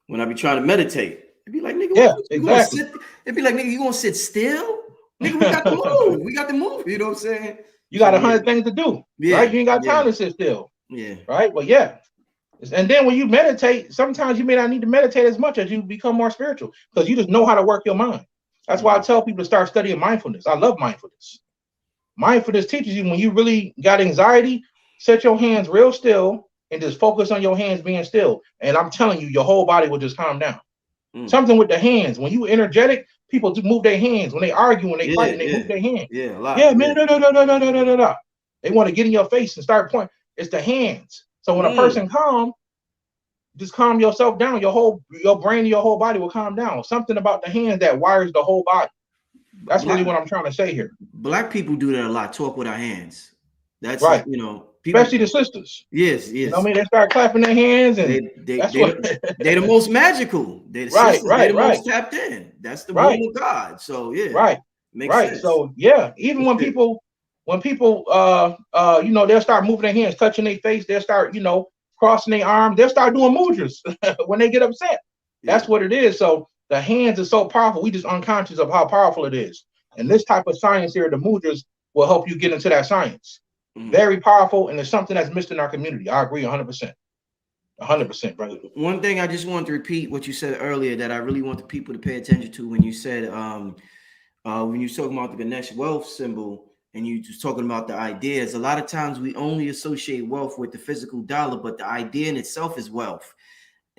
when I be trying to meditate. It'd be like, nigga, exactly. It'd be like, nigga, you gonna sit still? Nigga, we got to move. We got to move. You know what I'm saying? You got 100 things to do. Right? You ain't got time to sit still. Yeah. Right? But and then when you meditate, sometimes you may not need to meditate as much as you become more spiritual because you just know how to work your mind. That's why I tell people to start studying mindfulness. I love mindfulness. Mindfulness teaches you when you really got anxiety, set your hands real still and just focus on your hands being still. And I'm telling you, your whole body will just calm down. Something with the hands. When you energetic, people just move their hands. When they argue, when they fight, they move their hands. Yeah, a lot. Yeah, man, no. They want to get in your face and start pointing. It's the hands. So when a person calm, just calm yourself down. Your brain and your whole body will calm down. Something about the hands that wires the whole body. That's really what I'm trying to say here. Black people do that a lot. Talk with our hands. That's right. People, especially the sisters. Yes. You know what I mean? They start clapping their hands, and they're the most magical. They're the sisters. They're the most tapped in. That's the womb of God. So makes sense. So even when people they'll start moving their hands, touching their face, they'll start crossing their arms, they'll start doing mudras when they get upset. That's what it is. So the hands are so powerful. We just unconscious of how powerful it is. And this type of science here, the mudras, will help you get into that science. Very powerful, and it's something that's missed in our community. I agree 100%. 100%, brother. One thing I just want to repeat what you said earlier that I really want the people to pay attention to when you said when you're talking about the Ganesh wealth symbol and you just talking about the ideas, a lot of times we only associate wealth with the physical dollar, but the idea in itself is wealth.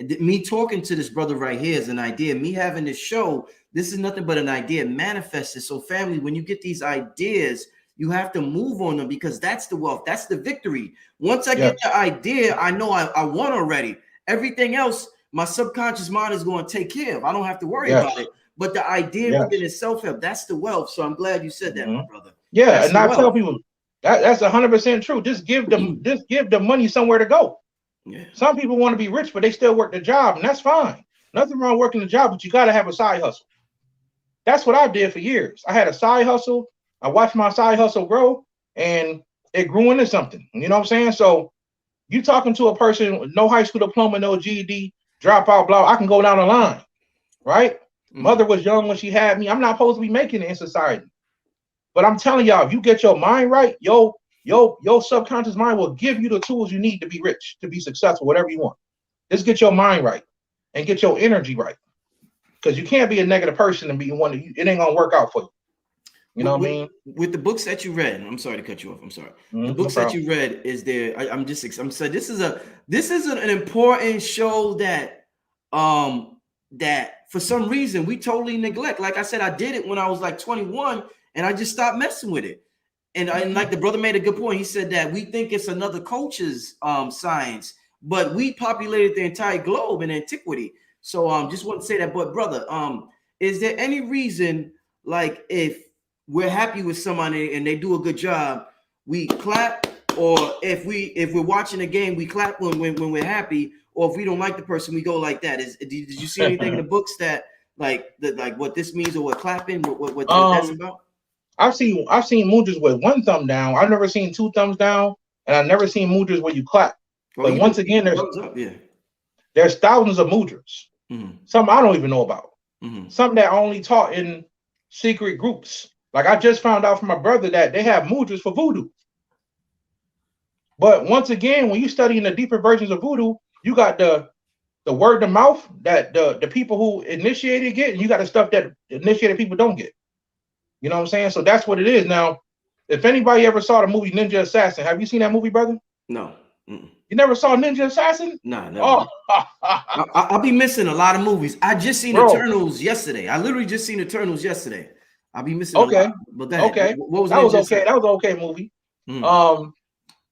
Me talking to this brother right here is an idea. Me having this show, this is nothing but an idea manifested. So family, when you get these ideas, you have to move on them, because that's the wealth. That's the victory. Once I get the idea, I know I won already. Everything else, my subconscious mind is going to take care of. I don't have to worry about it. But the idea within itself, that's the wealth. So I'm glad you said that, my brother. Yeah, that's and I tell people that's 100% true. Just give them, just give the money somewhere to go. Yeah. Some people want to be rich, but they still work the job, and that's fine. Nothing wrong working the job, but you got to have a side hustle. That's what I did for years. I had a side hustle. I watched my side hustle grow, and it grew into something. You know what I'm saying? So you talking to a person with no high school diploma, no GED, dropout, blah, I can go down the line, right? Mother was young when she had me. I'm not supposed to be making it in society. But I'm telling y'all, if you get your mind right, your subconscious mind will give you the tools you need to be rich, to be successful, whatever you want. Just get your mind right and get your energy right. Because you can't be a negative person and be one that it ain't gonna work out for you. You know what I mean? With the books that you read, I'm sorry to cut you off. I'm sorry. The books that you read, is there? I'm saying this is an important show that for some reason we totally neglect. Like I said, I did it when I was like 21, and I just stopped messing with it. And like the brother made a good point. He said that we think it's another culture's science, but we populated the entire globe in antiquity. So just want to say that. But brother, is there any reason, like, if we're happy with somebody and they do a good job, we clap, or if we're watching a game, we clap when we're happy, or if we don't like the person, we go like that? Did you see anything in the books that like what this means, or what clapping, what that's about? I've seen mudras with one thumb down. I've never seen two thumbs down, and I've never seen mudras where you clap. But once again, there's thousands of mudras. Some I don't even know about. Some that are only taught in secret groups. Like I just found out from my brother that they have mudras for voodoo. But once again, when you study in the deeper versions of voodoo, you got the word of mouth that the people who initiated get, and you got the stuff that initiated people don't get. You know what I'm saying? So that's what it is. Now, if anybody ever saw the movie Ninja Assassin, have you seen that movie, brother? No. You never saw Ninja Assassin? No, never. Oh. I'll be missing a lot of movies. I just seen Eternals yesterday. I literally just seen Eternals yesterday. I'll be missing a lot. But what was that? Was okay. That was an okay movie.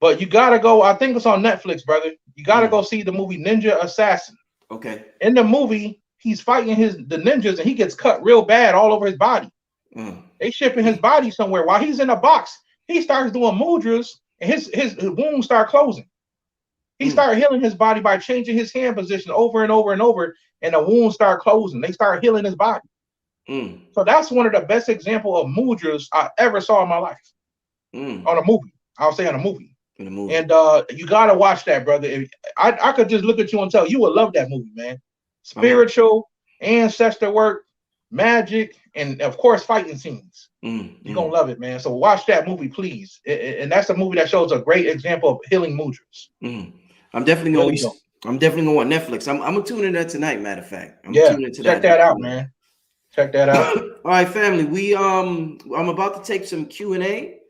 But you gotta go. I think it's on Netflix, brother. You gotta go see the movie Ninja Assassin. Okay. In the movie, he's fighting the ninjas, and he gets cut real bad all over his body. They shipping his body somewhere. While he's in a box, he starts doing mudras, and his wounds start closing. He started healing his body by changing his hand position over and over and over, and the wounds start closing. They start healing his body. So that's one of the best examples of mudras I ever saw in my life. On a movie. I'll say on a movie. And you gotta watch that, brother. I could just look at you and tell you would love that movie, man. Spiritual, ancestor work, magic, and of course fighting scenes. You're gonna love it, man. So watch that movie, please. And that's a movie that shows a great example of healing mudras. I'm definitely gonna want Netflix. I'm gonna tune in that tonight. Matter of fact, check that out, man. Check that out. All right, family. I'm about to take some Q&A,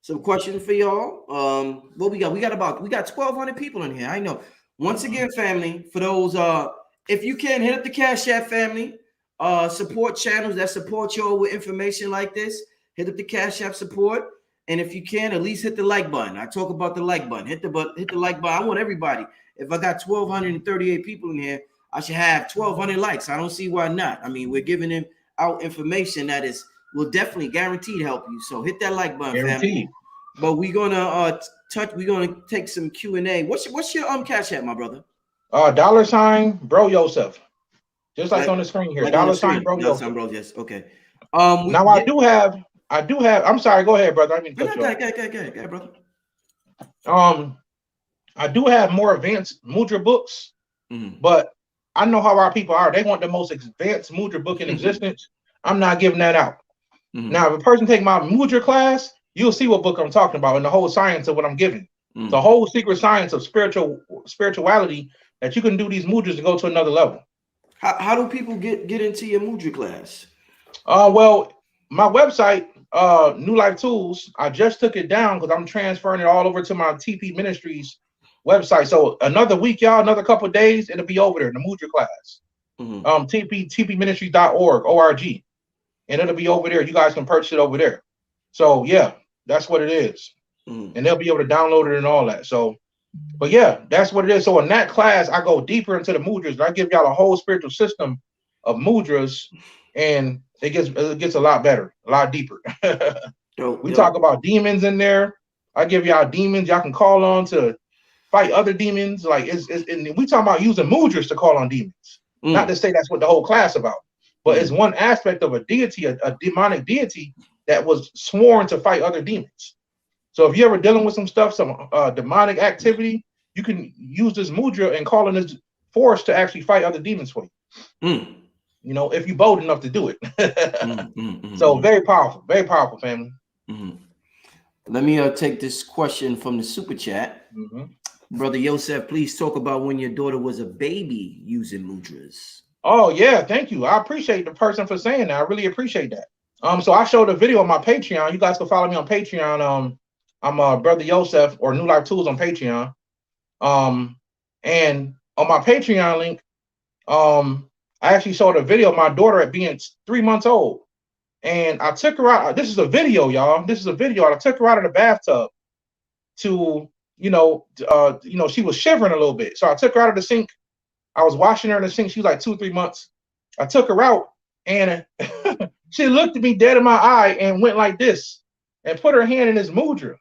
some questions for y'all. What we got? We got 1,200 people in here. I know. Once again, family, for those if you can hit up the Cash App, family. Support channels that support y'all with information like this. Hit up the Cash App support, and if you can, at least hit the like button. I talk about the like button. Hit the like button. I want everybody. If I got 1,238 people in here, I should have 1,200 likes. I don't see why not. I mean, we're giving out information that will definitely guaranteed help you. So hit that like button, family. But we're gonna we're gonna take some Q&A. What's your Cash App, my brother? $ bro Yosef. Just like on the screen here. Like $, bro. Bro, yes. Okay. Now I do have. I'm sorry. Go ahead, brother. I mean, go ahead, brother. I do have more advanced mudra books, but I know how our people are. They want the most advanced mudra book in existence. I'm not giving that out. Now, if a person take my mudra class, you'll see what book I'm talking about and the whole science of what I'm giving. The whole secret science of spirituality, that you can do these mudras and go to another level. How do people get into your mudra class? Well, my website, New Life Tools, I just took it down because I'm transferring it all over to my TP Ministries website. So another week, y'all, another couple of days, it'll be over there, the Mudra class. TPministries.org, ORG. And it'll be over there. You guys can purchase it over there. So yeah, that's what it is. And they'll be able to download it and all that. So, but yeah, that's what it is. So in that class, I go deeper into the mudras. And I give y'all a whole spiritual system of mudras, and it gets a lot better, a lot deeper. We talk about demons in there. I give y'all demons y'all can call on to fight other demons. Like and we talk about using mudras to call on demons. Not to say that's what the whole class about, but it's one aspect of a deity, a demonic deity that was sworn to fight other demons. So if you're ever dealing with some stuff, some demonic activity, you can use this mudra and call on this force to actually fight other demons for you. You know, if you're bold enough to do it. So very powerful, family. Let me take this question from the super chat. Brother Yosef, please talk about when your daughter was a baby using mudras. Oh yeah, thank you. I appreciate the person for saying that. I really appreciate that. So I showed a video on my Patreon. You guys can follow me on Patreon. I'm Brother Yosef or New Life Tools on Patreon. And on my Patreon link, I actually showed a video of my daughter at being 3 months old. And I took her out. This is a video, y'all. This is a video. I took her out of the bathtub to, she was shivering a little bit. So I took her out of the sink. I was washing her in the sink. She was like 2 or 3 months. I took her out and she looked at me dead in my eye and went like this and put her hand in this mudra.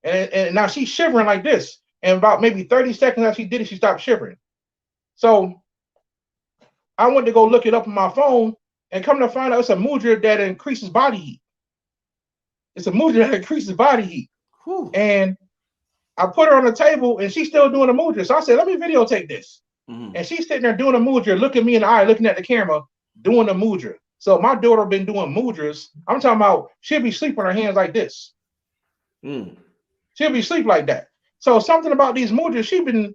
And now she's shivering like this. And about maybe 30 seconds after she did it, she stopped shivering. So I went to go look it up on my phone and come to find out it's a mudra that increases body heat. It's a mudra that increases body heat. And I put her on the table and she's still doing a mudra. So I said, let me videotape this. And she's sitting there doing a mudra, looking me in the eye, looking at the camera, doing a mudra. So my daughter been doing mudras. I'm talking about she'll be sleeping on her hands like this. She'll be sleep like that. So something about these mudras, she been,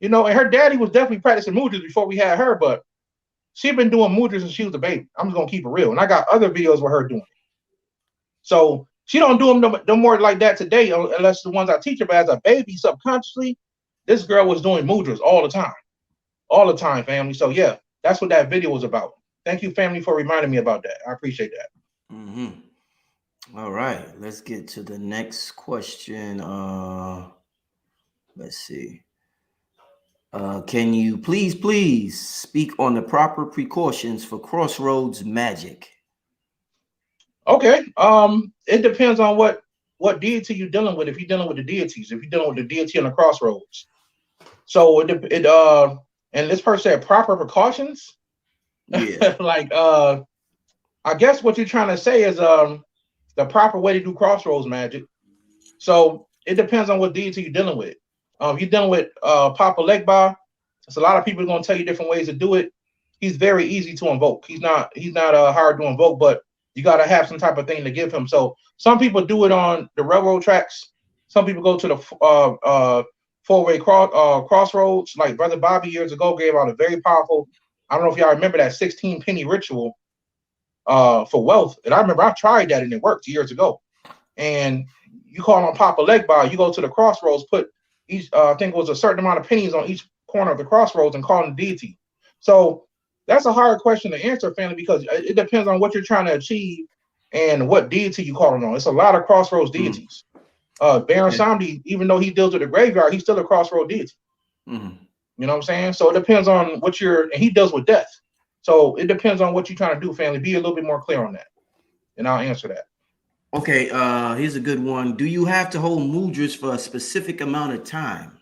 and her daddy was definitely practicing mudras before we had her, but she been doing mudras since she was a baby. I'm just gonna keep it real. And I got other videos with her doing it. So she don't do them no more like that today, unless the ones I teach her. But as a baby, subconsciously, this girl was doing mudras all the time, family. So yeah, that's what that video was about. Thank you, family, for reminding me about that. I appreciate that. All right, let's get to the next question. Let's see. Can you please speak on the proper precautions for crossroads magic? Okay. It depends on what deity you're dealing with. If you're dealing with the deities, if you're dealing with the deity on the crossroads. So and this person said proper precautions. Yeah. Like I guess what you're trying to say is the proper way to do crossroads magic. So it depends on what deity you're dealing with. If you're dealing with Papa Legba, there's a lot of people going to tell you different ways to do it. He's very easy to invoke. He's not hard to invoke, but you got to have some type of thing to give him. So some people do it on the railroad tracks. Some people go to the four-way crossroads. Like Brother Bobby years ago gave out a very powerful, I don't know if y'all remember that 16 penny ritual for wealth. And I remember I tried that and it worked years ago. And you call on Papa Legba, you go to the crossroads, put each, I think it was a certain amount of pennies on each corner of the crossroads and call on the deity. So that's a hard question to answer, family, because it depends on what you're trying to achieve and what deity you calling on. It's a lot of crossroads deities. Baron Samedi, even though he deals with the graveyard, he's still a crossroad deity. You know what I'm saying? So it depends on what and he deals with death. So it depends on what you're trying to do, family. Be a little bit more clear on that. And I'll answer that. Okay, here's a good one. Do you have to hold mudras for a specific amount of time?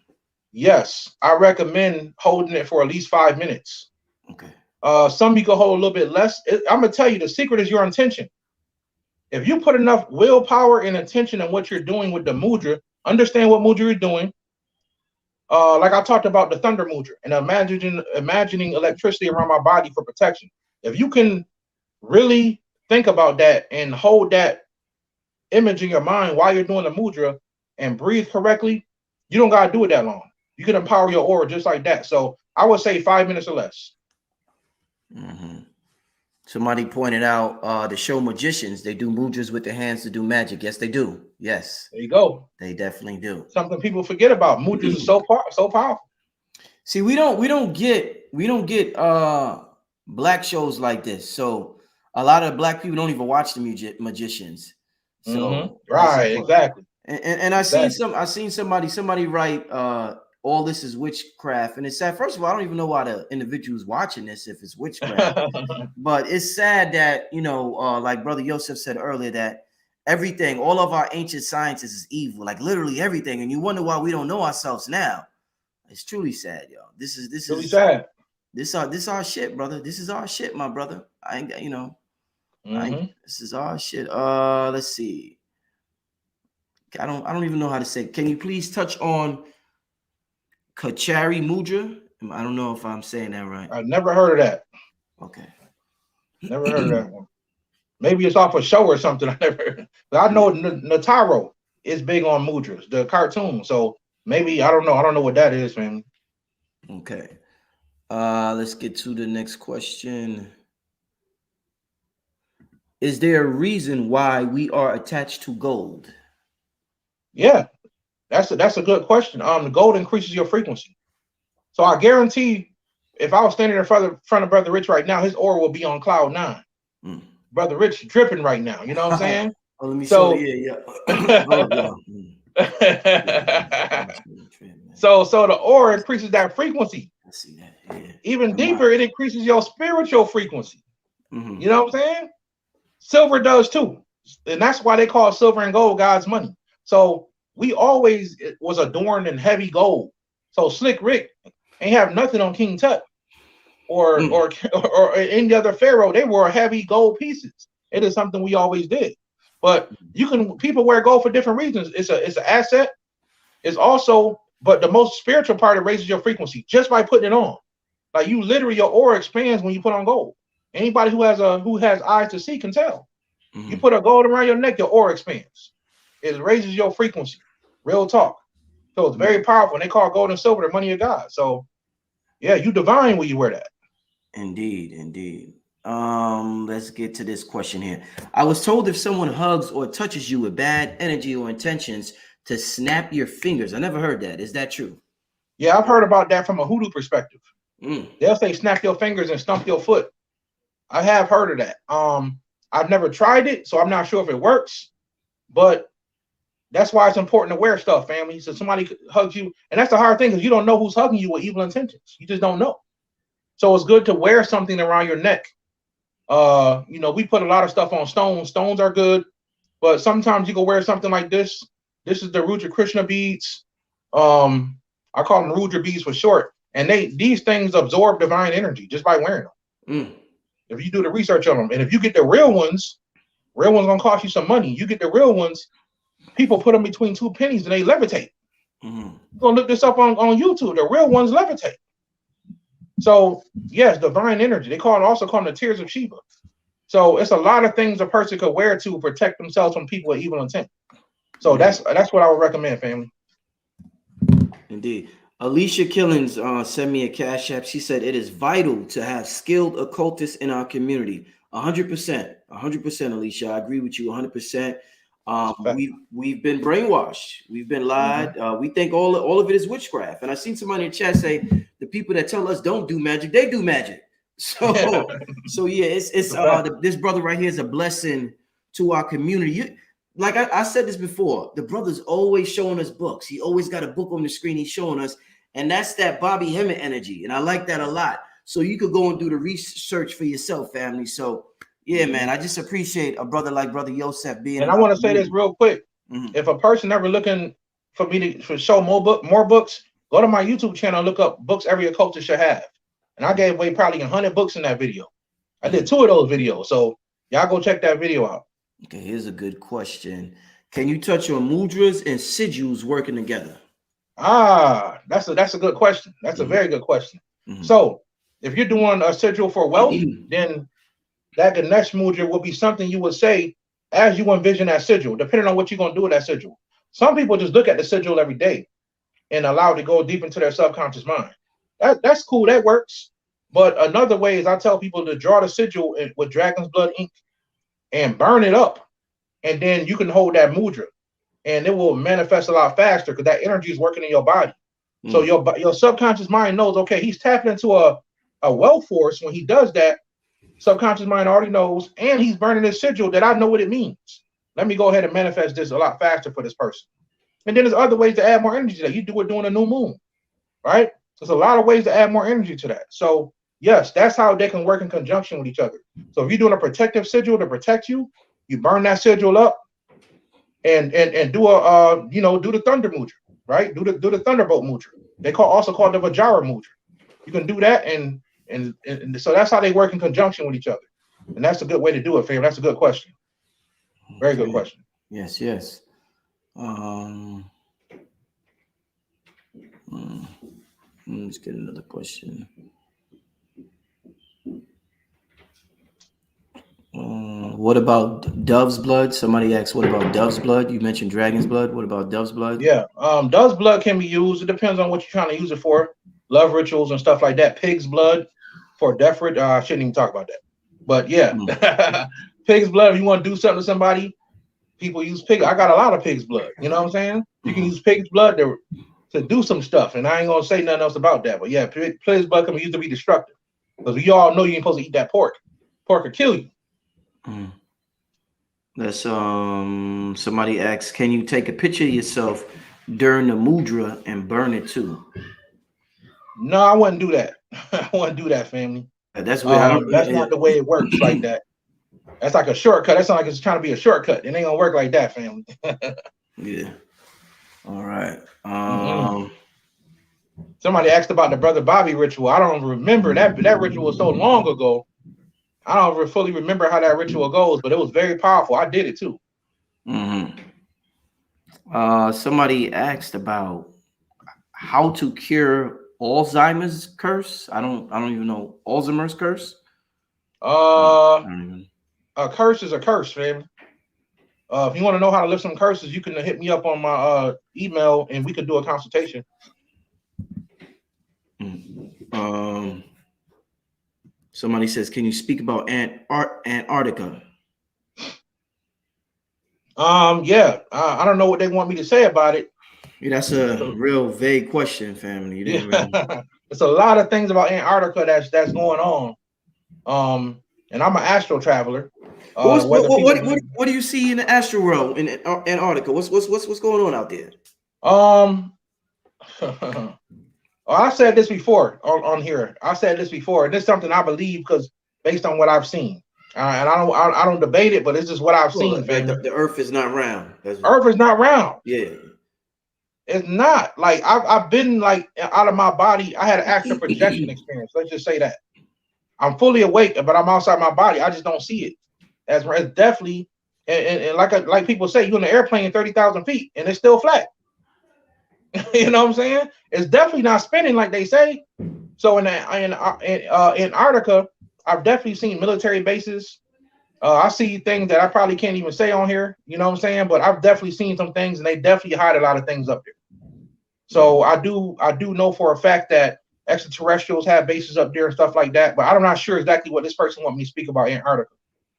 Yes, I recommend holding it for at least 5 minutes. Okay. Some people hold a little bit less. I'm gonna tell you, the secret is your intention. If you put enough willpower and intention in what you're doing with the mudra, understand what mudra you're doing. Like I talked about the thunder mudra and imagining electricity around my body for protection. If you can really think about that and hold that image in your mind while you're doing the mudra and breathe correctly, you don't gotta do it that long. You can empower your aura just like that. So I would say 5 minutes or less. Somebody pointed out the show magicians, they do mudras with their hands to do magic. Yes, they do. Yes, There you go. they definitely do. Something people forget about. Mudras is so powerful. See, we don't get black shows like this. So a lot of black people don't even watch the magicians. So Right, exactly. And I seen somebody write all this is witchcraft, and it's sad. First of all, I don't even know why the individual's watching this if it's witchcraft. But it's sad that, you know, like Brother Yosef said earlier, that everything, all of our ancient sciences is evil, like literally everything, and you wonder why we don't know ourselves now. It's truly sad, y'all. This is really sad. This our shit, brother. This is our shit, my brother. I ain't got, you know, this is our shit. Let's see. I don't even know how to say. Can you please touch on Kachari Mudra? I don't know if I'm saying that right. I've never heard of that. Okay. Never heard of that one. Maybe it's off a show or something. I never. But I know Nataro is big on mudras, the cartoon. So maybe I don't know. I don't know what that is, man. Okay. Let's get to the next question. Is there a reason why we are attached to gold? Yeah, that's a good question. The gold increases your frequency. So I guarantee if I was standing in front of Brother Rich right now, his aura will be on cloud 9. Brother Rich dripping right now. You know what I'm saying? Oh, let me show you. So the aura increases that frequency. I see that. Yeah. Even deeper, it increases your spiritual frequency. You know what I'm saying? Silver does too. And that's why they call silver and gold God's money. So we always was adorned in heavy gold. So Slick Rick ain't have nothing on King Tut or any other pharaoh. They wore heavy gold pieces. It is something we always did. But people wear gold for different reasons. It's an asset. It's also, but the most spiritual part, it raises your frequency just by putting it on. Like you literally, your aura expands when you put on gold. Anybody who has eyes to see can tell. You put a gold around your neck, your aura expands. It raises your frequency. Real talk. So it's very powerful. And they call gold and silver the money of God. So yeah, you divine when you wear that. Indeed. Let's get to this question here. I was told if someone hugs or touches you with bad energy or intentions to snap your fingers. I never heard that. Is that true? Yeah, I've heard about that from a hoodoo perspective. They'll say snap your fingers and stump your foot. I have heard of that. I've never tried it, so I'm not sure if it works, but that's why it's important to wear stuff, family. So somebody hugs you, and that's the hard thing, because you don't know who's hugging you with evil intentions. You just don't know. So it's good to wear something around your neck. You know, we put a lot of stuff on stones. Stones are good, but sometimes you can wear something like this. This is the Rudra Krishna beads. I call them Rudra beads for short. And these things absorb divine energy just by wearing them. If you do the research on them, and if you get the real ones gonna cost you some money. You get the real ones, people put them between 2 pennies and they levitate. You're gonna look this up on YouTube. The real ones levitate. So yes, divine energy. They also call them the tears of Shiva. So it's a lot of things a person could wear to protect themselves from people with evil intent. So that's what I would recommend, family. Indeed. Alicia Killings sent me a cash app. She said it is vital to have skilled occultists in our community. 100%, Alicia. I agree with you 100%. We've been brainwashed. We've been lied. We think all of it is witchcraft. And I seen somebody in the chat say the people that tell us don't do magic, they do magic. So yeah, it's this brother right here is a blessing to our community. Like I said this before, the brother's always showing us books. He always got a book on the screen he's showing us, and that's that Bobby Hemmett energy, and I like that a lot. So you could go and do the research for yourself, family. So yeah, man, I just appreciate a brother like Brother Yosef being. And I want to say this real quick: if a person ever looking for me to show more books, go to my YouTube channel and look up books every occultist should have. And I gave away probably 100 books in that video. I did 2 of those videos, so y'all go check that video out. Okay, here's a good question. Can you touch on mudras and sigils working together? That's a good question. That's a very good question. So if you're doing a sigil for wealth, then that Ganesh mudra will be something you would say as you envision that sigil, depending on what you're going to do with that sigil. Some people just look at the sigil every day and allow it to go deep into their subconscious mind. That's cool. That works. But another way is I tell people to draw the sigil with dragon's blood ink and burn it up, and then you can hold that mudra, and it will manifest a lot faster because that energy is working in your body. So your subconscious mind knows, okay, he's tapping into a wealth force. When he does that, subconscious mind already knows, and he's burning this sigil that I know what it means. Let me go ahead and manifest this a lot faster for this person. And then there's other ways to add more energy to that. You do it during a new moon, right? There's a lot of ways to add more energy to that. So yes, that's how they can work in conjunction with each other. So if you're doing a protective sigil to protect you, you burn that sigil up and do a do the thunder mudra, right? Do the thunderbolt mudra. They also call the Vajra mudra. You can do that, and so that's how they work in conjunction with each other. And that's a good way to do it, fam. That's a good question. Very good question. Yes. Let's get another question. What about dove's blood? Somebody asked, what about dove's blood? You mentioned dragon's blood. What about dove's blood? Yeah, dove's blood can be used. It depends on what you're trying to use it for. Love rituals and stuff like that. Pig's blood for death ritual. I shouldn't even talk about that. But yeah, pig's blood. If you want to do something to somebody, people use pig. I got a lot of pig's blood. You know what I'm saying? You can use pig's blood to do some stuff, and I ain't gonna say nothing else about that. But yeah, pig's blood can be used to be destructive, because we all know you ain't supposed to eat that pork. Pork will kill you. That's somebody asks, can you take a picture of yourself during the mudra and burn it too? No, I wouldn't do that. I wouldn't do that, family. That's where that's not the way it works like that. That's like a shortcut. That's not like it's trying to be a shortcut. It ain't gonna work like that, family. Yeah. All right. Somebody asked about the Brother Bobby ritual. I don't remember that. That ritual was so long ago. I don't fully remember how that ritual goes, but it was very powerful. I did it too. Somebody asked about how to cure Alzheimer's curse. I don't even know. Alzheimer's curse. A curse is a curse, fam. If you want to know how to lift some curses, you can hit me up on my email, and we could do a consultation. Somebody says, can you speak about Antarctica? Yeah, I don't know what they want me to say about it. Yeah, that's a real vague question, family. You didn't really... It's a lot of things about Antarctica that's going on. And I'm an astral traveler. What do you see in the astral world in Antarctica? What's going on out there? I said this before on here. I said this before, and this is something I believe because based on what I've seen, and I don't debate it, but it's just what I've seen. The Earth is not round. Earth is not round. Yeah, it's not. Like I've been like out of my body. I had an astral projection experience. Let's just say that I'm fully awake, but I'm outside my body. I just don't see it. As definitely, and like people say, you're in an airplane 30,000 feet and it's still flat. You know what I'm saying? It's definitely not spinning like they say. So in Antarctica, I've definitely seen military bases. I see things that I probably can't even say on here. You know what I'm saying? But I've definitely seen some things, and they definitely hide a lot of things up there. So I do know for a fact that extraterrestrials have bases up there and stuff like that. But I'm not sure exactly what this person wants me to speak about Antarctica.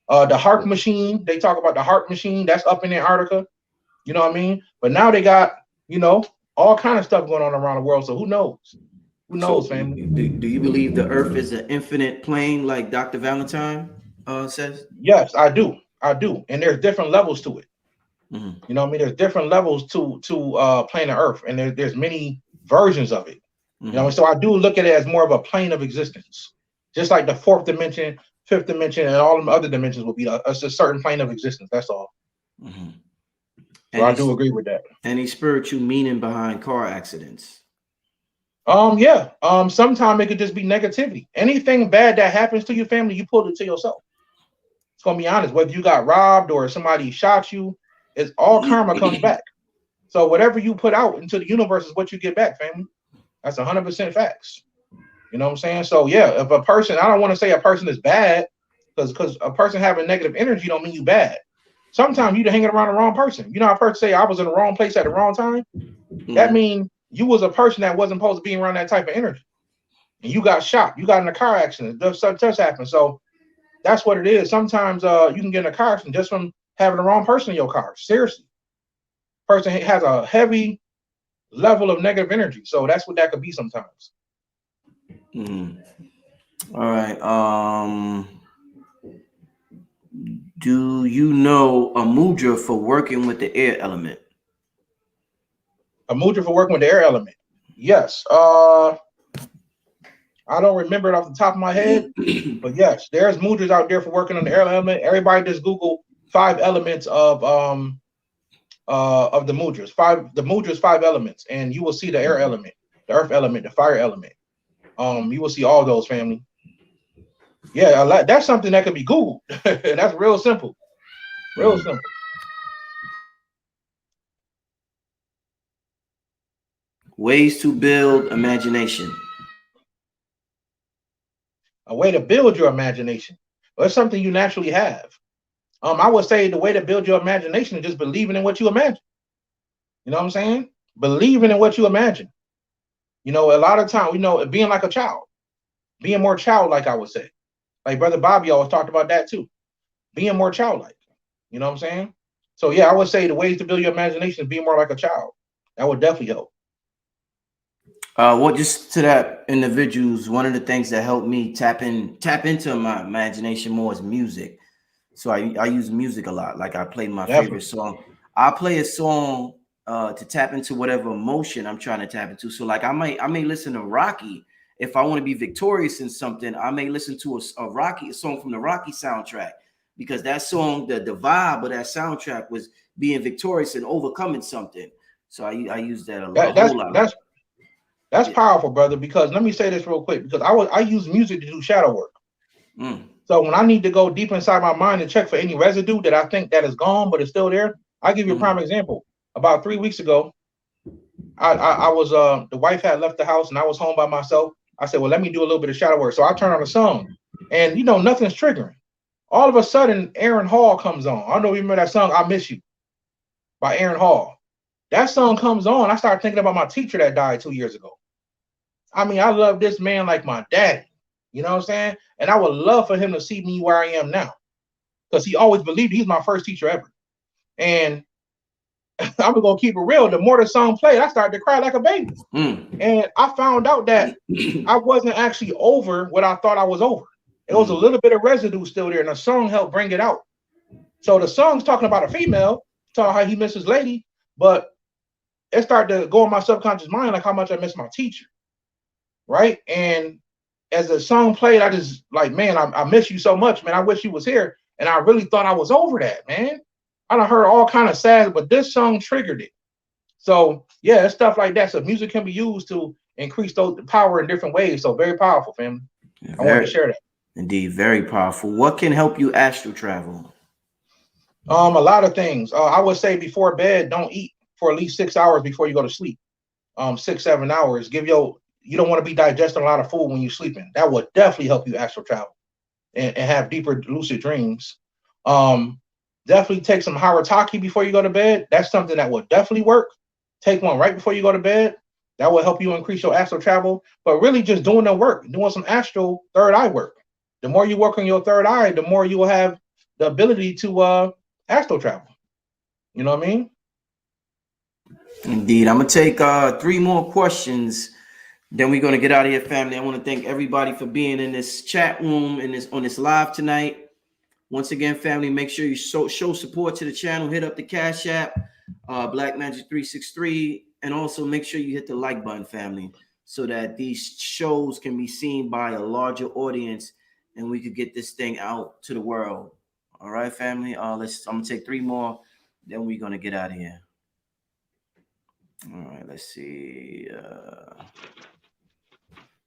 The HARP machine, they talk about the HARP machine that's up in Antarctica. You know what I mean? But now they got, all kind of stuff going on around the world. So who knows? Who knows, family? Do you believe the Earth is an infinite plane, like Dr. Valentine says? Yes, I do. And there's different levels to it. You know what I mean? There's different levels to planet Earth, and there's many versions of it. You know, so I do look at it as more of a plane of existence, just like the fourth dimension, fifth dimension, and all the other dimensions will be a certain plane of existence. That's all. So I do agree with that. Any spiritual meaning behind car accidents? Yeah. Sometimes it could just be negativity. Anything bad that happens to your family, you pull it to yourself. It's gonna be honest. Whether you got robbed or somebody shot you, it's all karma comes back. So whatever you put out into the universe is what you get back, family. That's 100% facts. You know what I'm saying? So yeah, if a person, I don't want to say a person is bad, because a person having negative energy don't mean you bad. Sometimes you're hanging around the wrong person. You know, a person say I was in the wrong place at the wrong time. That means you was a person that wasn't supposed to be around that type of energy. and you got shot, you got in a car accident, such happened. So that's what it is. Sometimes you can get in a car accident just from having the wrong person in your car. Seriously. Person has a heavy level of negative energy. So that's what that could be sometimes. Mm. All right. Do you know a mudra for working with the air element? A mudra for working with the air element. Yes. I don't remember it off the top of my head, but yes, there's mudras out there for working on the air element. Everybody just Google 5 elements of the mudras. The mudras 5 elements, and you will see the air element, the earth element, the fire element. You will see all those, family. Yeah, that's something that can be Googled. That's real simple. Real simple. Ways to build imagination. A way to build your imagination. Well, it's something you naturally have. I would say the way to build your imagination is just believing in what you imagine. You know what I'm saying? Believing in what you imagine. You know, a lot of time, being like a child, being more childlike, I would say. Like Brother Bobby always talked about that too. Being more childlike. You know what I'm saying? So yeah, I would say the ways to build your imagination is being more like a child. That would definitely help. Well, just to that individuals, one of the things that helped me tap into my imagination more is music. So I use music a lot. Like I play my favorite song. I play a song to tap into whatever emotion I'm trying to tap into. So like I may listen to Rocky if I want to be victorious in something. I may listen to a song from the Rocky soundtrack because that song, the vibe of that soundtrack was being victorious and overcoming something. So I use that a whole lot. That's powerful, brother, because let me say this real quick, because I use music to do shadow work. So when I need to go deep inside my mind and check for any residue that I think that is gone, but it's still there, I'll give you a prime example. About 3 weeks ago, I was the wife had left the house and I was home by myself. I said, well, let me do a little bit of shadow work. So I turned on a song and nothing's triggering. All of a sudden, Aaron Hall comes on. I don't know if you remember that song, I Miss You by Aaron Hall. That song comes on. I started thinking about my teacher that died 2 years ago. I mean, I love this man like my daddy. You know what I'm saying? And I would love for him to see me where I am now. Because he always believed he's my first teacher ever. And I'm going to keep it real. The more the song played, I started to cry like a baby. And I found out that I wasn't actually over what I thought I was over. It was a little bit of residue still there. And the song helped bring it out. So the song's talking about a female, talking how he misses lady. But it started to go in my subconscious mind like how much I miss my teacher. Right? And as the song played, I just like, man, I miss you so much, man. I wish you was here. And I really thought I was over that, man. I done heard all kind of sad, but this song triggered it. So yeah, it's stuff like that. So music can be used to increase the power in different ways. So very powerful, family. I wanted to share that. Indeed, very powerful. What can help you astral travel? A lot of things. I would say before bed, don't eat for at least 6 hours before you go to sleep. 6-7 hours. You don't want to be digesting a lot of food when you're sleeping. That would definitely help you astral travel and have deeper lucid dreams. Definitely take some Harataki before you go to bed. That's something that will definitely work. Take one right before you go to bed. That will help you increase your astral travel. But really just doing the work, doing some astral third eye work. The more you work on your third eye, the more you will have the ability to astral travel. You know what I mean? Indeed. I'm going to take 3 more questions. Then we're going to get out of here, family. I want to thank everybody for being in this chat room on this live tonight. Once again, family, make sure you show support to the channel. Hit up the Cash App, Black Magic 363, and also make sure you hit the like button, family, so that these shows can be seen by a larger audience and we could get this thing out to the world. All right, family. I'm gonna take 3 more, then we're gonna get out of here. All right, let's see.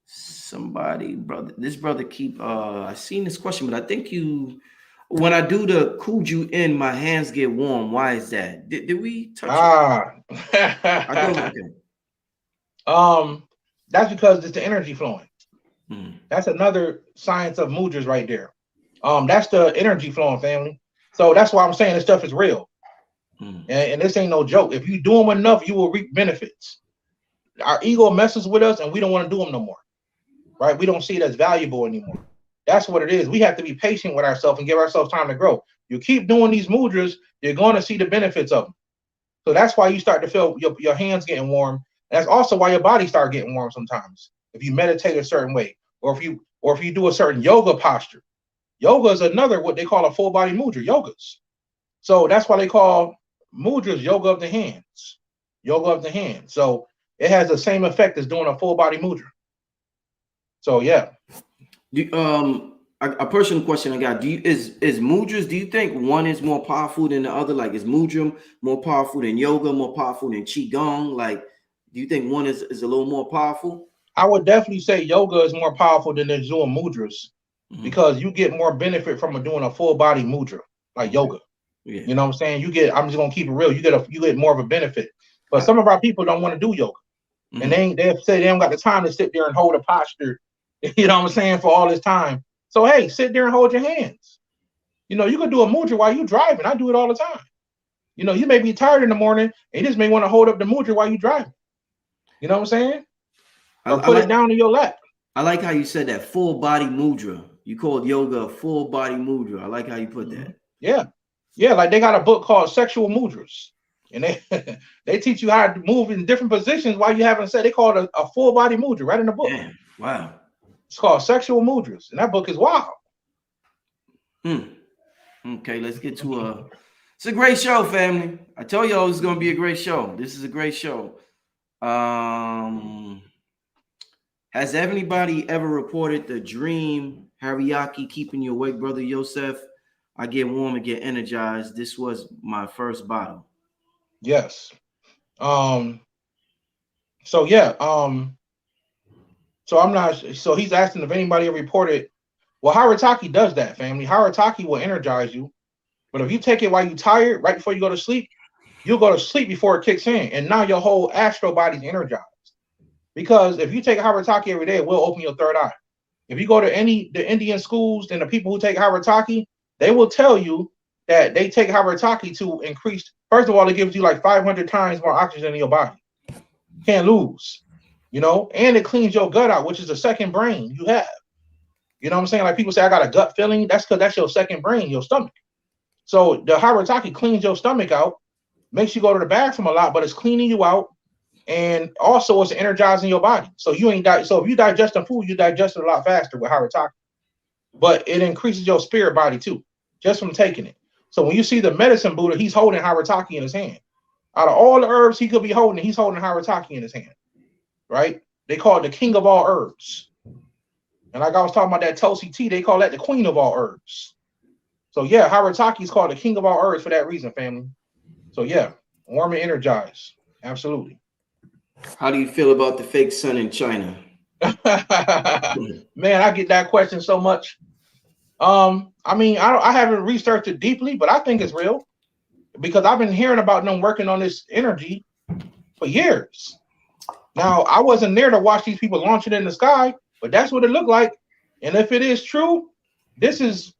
Somebody, brother, this brother keep I seen this question, but I think when I do the cooled you in, my hands get warm. Why is that? Did we touch it? I don't. That's because it's the energy flowing. That's another science of mudras right there. That's the energy flowing, family. So that's why I'm saying this stuff is real. And this ain't no joke. If you do them enough, you will reap benefits. Our ego messes with us and we don't want to do them no more. right? We don't see it as valuable anymore. That's what it is. We have to be patient with ourselves and give ourselves time to grow. You keep doing these mudras, you're going to see the benefits of them. So that's why you start to feel your hands getting warm. And that's also why your body starts getting warm sometimes. If you meditate a certain way, or if you do a certain yoga posture. Yoga is another what they call a full body mudra, yogas. So that's why they call mudras yoga of the hands. Yoga of the hands. So it has the same effect as doing a full body mudra. So yeah. A personal question I got: is mudras? Do you think one is more powerful than the other? Like, is mudra more powerful than yoga? More powerful than qigong? Like, do you think one is a little more powerful? I would definitely say yoga is more powerful than doing mudras, because you get more benefit from doing a full body mudra like yoga. Yeah. You know what I'm saying? I'm just gonna keep it real. You get more of a benefit. But some of our people don't want to do yoga, and they say they don't got the time to sit there and hold a posture. You know what I'm saying, for all this time. So hey, sit there and hold your hands. You know, you can do a mudra while you're driving. I do it all the time. You know, you may be tired in the morning, and you just may want to hold up the mudra while you're driving. You know what I'm saying? Or put it down in your lap. I like how you said that, full body mudra. You called yoga a full body mudra. I like how you put that. Yeah. Yeah, like they got a book called Sexual Mudras. And they teach you how to move in different positions while you haven't said. They call it a full body mudra right in the book. Damn. Wow. It's called Sexual Mudras. And that book is wild. Okay, let's get to it's a great show, family. I told y'all it's gonna be a great show. This is a great show. Has anybody ever reported the dream Hariyaki keeping you awake, brother Yosef? I get warm and get energized. This was my first bottle. Yes. So yeah. So I'm not. So he's asking if anybody ever reported. Well, Haritaki does that, family. Haritaki will energize you, but if you take it while you're tired, right before you go to sleep, you'll go to sleep before it kicks in, and now your whole astral body's energized. Because if you take Haritaki every day, it will open your third eye. If you go to the Indian schools and the people who take Haritaki, they will tell you that they take Haritaki to increase. First of all, it gives you like 500 times more oxygen in your body. Can't lose, you know, and it cleans your gut out, which is the second brain you have. You know what I'm saying? Like people say, I got a gut feeling. That's because that's your second brain, your stomach. So the Haritaki cleans your stomach out, makes you go to the bathroom a lot, but it's cleaning you out. And also it's energizing your body. So you ain't so if you digest a food, you digest it a lot faster with Haritaki. But it increases your spirit body too, just from taking it. So when you see the medicine Buddha, he's holding Haritaki in his hand. Out of all the herbs he could be holding, he's holding Haritaki in his hand. Right? They call it the king of all herbs. And like I was talking about that Tulsi tea, they call that the queen of all herbs. So yeah, Haritaki is called the king of all herbs for that reason, family. So yeah, warm and energized. Absolutely. How do you feel about the fake sun in China? Man, I get that question so much. I mean, I haven't researched it deeply, but I think it's real because I've been hearing about them working on this energy for years. Now, I wasn't there to watch these people launch it in the sky, but that's what it looked like. And if it is true, this is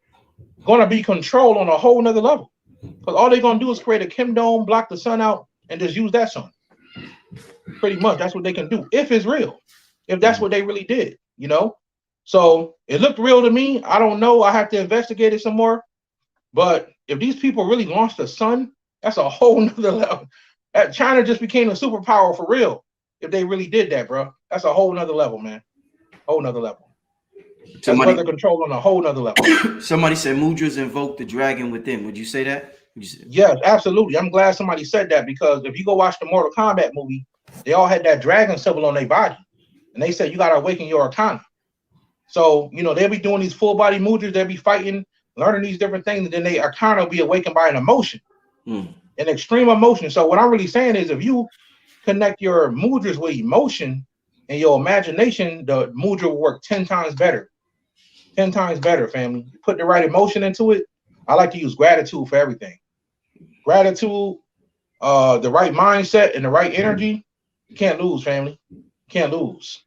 going to be controlled on a whole nother level. Because all they're going to do is create a Kim dome, block the sun out, and just use that sun. Pretty much that's what they can do if it's real, if that's what they really did, you know. So it looked real to me. I don't know, I have to investigate it some more, but if these people really launched the sun, that's a whole nother level. China just became a superpower for real if they really did that, bro. That's a whole nother level, man. Whole nother level. That's weather control on a whole nother level. Somebody said mudras invoke the dragon within. Would you say that? Yes, absolutely. I'm glad somebody said that, because if you go watch the Mortal Kombat movie, they all had that dragon symbol on their body. And they said, you got to awaken your arcana. So, you know, they'll be doing these full body mudras. They'll be fighting, learning these different things. And then they arcana will be awakened by an emotion, an extreme emotion. So what I'm really saying is if you connect your mudras with emotion and your imagination, the mudra will work 10 times better. 10 times better, family. You put the right emotion into it. I like to use gratitude for everything. Gratitude, the right mindset and the right energy. You can't lose, family. Can't lose.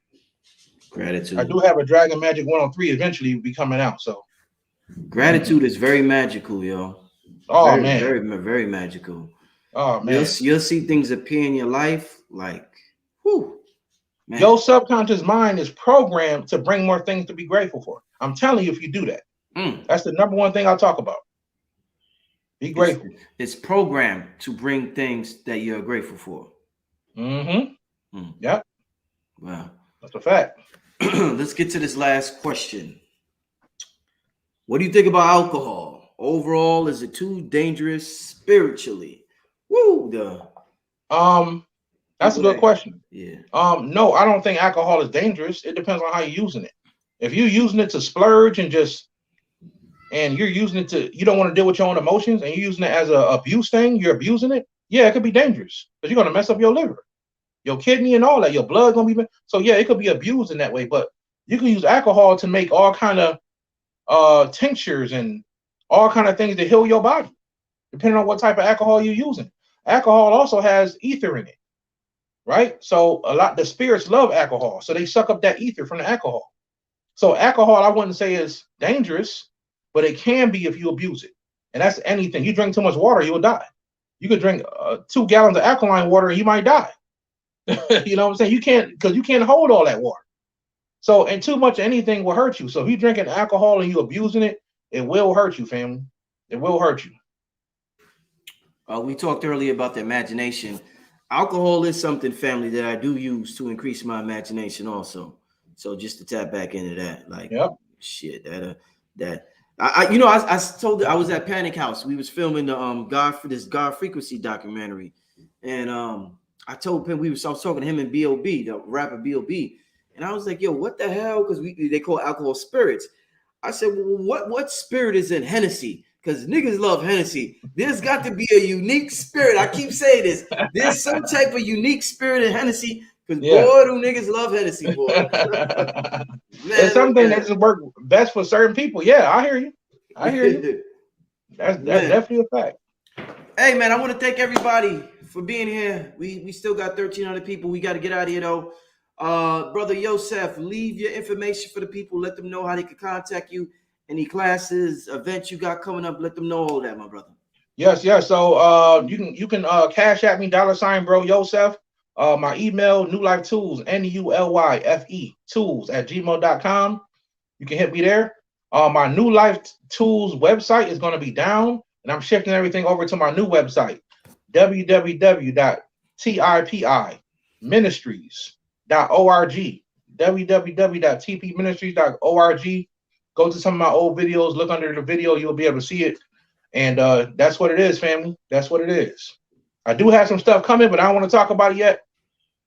Gratitude. I do have a Dragon Magic 103 eventually be coming out. So gratitude is very magical, yo. Oh very, man, very magical. Oh man, you'll see things appear in your life like, whoo, Man. Your subconscious mind is programmed to bring more things to be grateful for. I'm telling you, if you do that, that's the number one thing I'll talk about. Be grateful. It's programmed to bring things that you're grateful for. Yep. Wow. That's a fact. Let's get to this last question. What do you think about alcohol? Overall, is it too dangerous spiritually? Woo! That's a good question. Yeah. No, I don't think alcohol is dangerous. It depends on how you're using it. If you're using it to splurge and you're using it to, you don't want to deal with your own emotions and you're using it as a abuse thing, you're abusing it. Yeah, it could be dangerous because you're going to mess up your liver, your kidney and all that. Your blood going to be, so yeah, it could be abused in that way, but you can use alcohol to make all kind of tinctures and all kind of things to heal your body, depending on what type of alcohol you're using. Alcohol also has ether in it, right? So the spirits love alcohol, so they suck up that ether from the alcohol. So alcohol, I wouldn't say is dangerous, but it can be if you abuse it. And that's anything. You drink too much water, you will die. You could drink 2 gallons of alkaline water and you might die. You know what I'm saying? You can't hold all that water. So, and too much of anything will hurt you. So if you're drinking alcohol and you abusing it, it will hurt you, family. It will hurt you. We talked earlier about the imagination. Alcohol is something, family, that I do use to increase my imagination also. So just to tap back into that, like, shit, I told I was at Panic House. We was filming the God Frequency documentary, and I told him I was talking to him and B.O.B., the rapper B.O.B., and I was like, yo, what the hell? Because they call alcohol spirits. I said, well, what spirit is in Hennessy? Because niggas love Hennessy. There's got to be a unique spirit. I keep saying this. There's some type of unique spirit in Hennessy. Because boy, do niggas love Hennessy, boy. Man, it's something that just work best for certain people. Yeah, I hear you. That's definitely a fact. Hey, man, I want to thank everybody for being here. We still got 1,300 people. We got to get out of here, though. Brother Yosef, leave your information for the people. Let them know how they can contact you. Any classes, events you got coming up, let them know all that, my brother. Yes. So you can cash at me, $bro Yosef. My email, New Life Tools, NULYFE tools @gmail.com. You can hit me there. My New Life Tools website is going to be down, and I'm shifting everything over to my new website, www.tipministries.org. www.tpministries.org. Go to some of my old videos, look under the video, you'll be able to see it. And that's what it is, family. That's what it is. I do have some stuff coming, but I don't want to talk about it yet.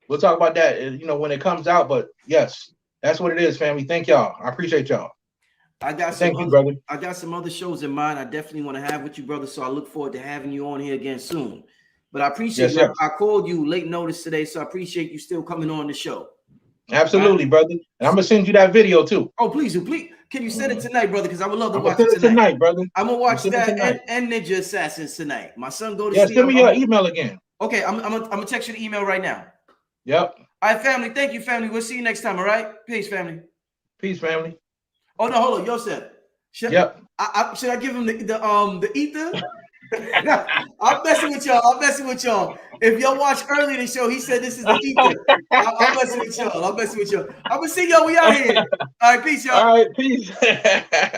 We'll talk about that, when it comes out. But yes, that's what it is, family. Thank y'all. I appreciate y'all. Thank you, brother. I got some other shows in mind I definitely want to have with you, brother. So I look forward to having you on here again soon. But I appreciate you. I called you late notice today, so I appreciate you still coming on the show. Absolutely, brother. And I'm gonna send you that video too. Oh, please. Can you send it tonight, brother? Because I would love to watch it tonight, brother. I'm gonna watch that and Ninja Assassins tonight. My son go to sleep. Send me your email again. Okay, I'm gonna text you the email right now. Yep. All right, family. Thank you, family. We'll see you next time. All right. Peace, family. Peace, family. Oh no, hold on, Yosef. Should I give him the ether? I'm messing with y'all. If y'all watch early in the show, he said this is the ether. I'm messing with y'all. I'm gonna see y'all. We out here. All right, peace, y'all. All right, peace.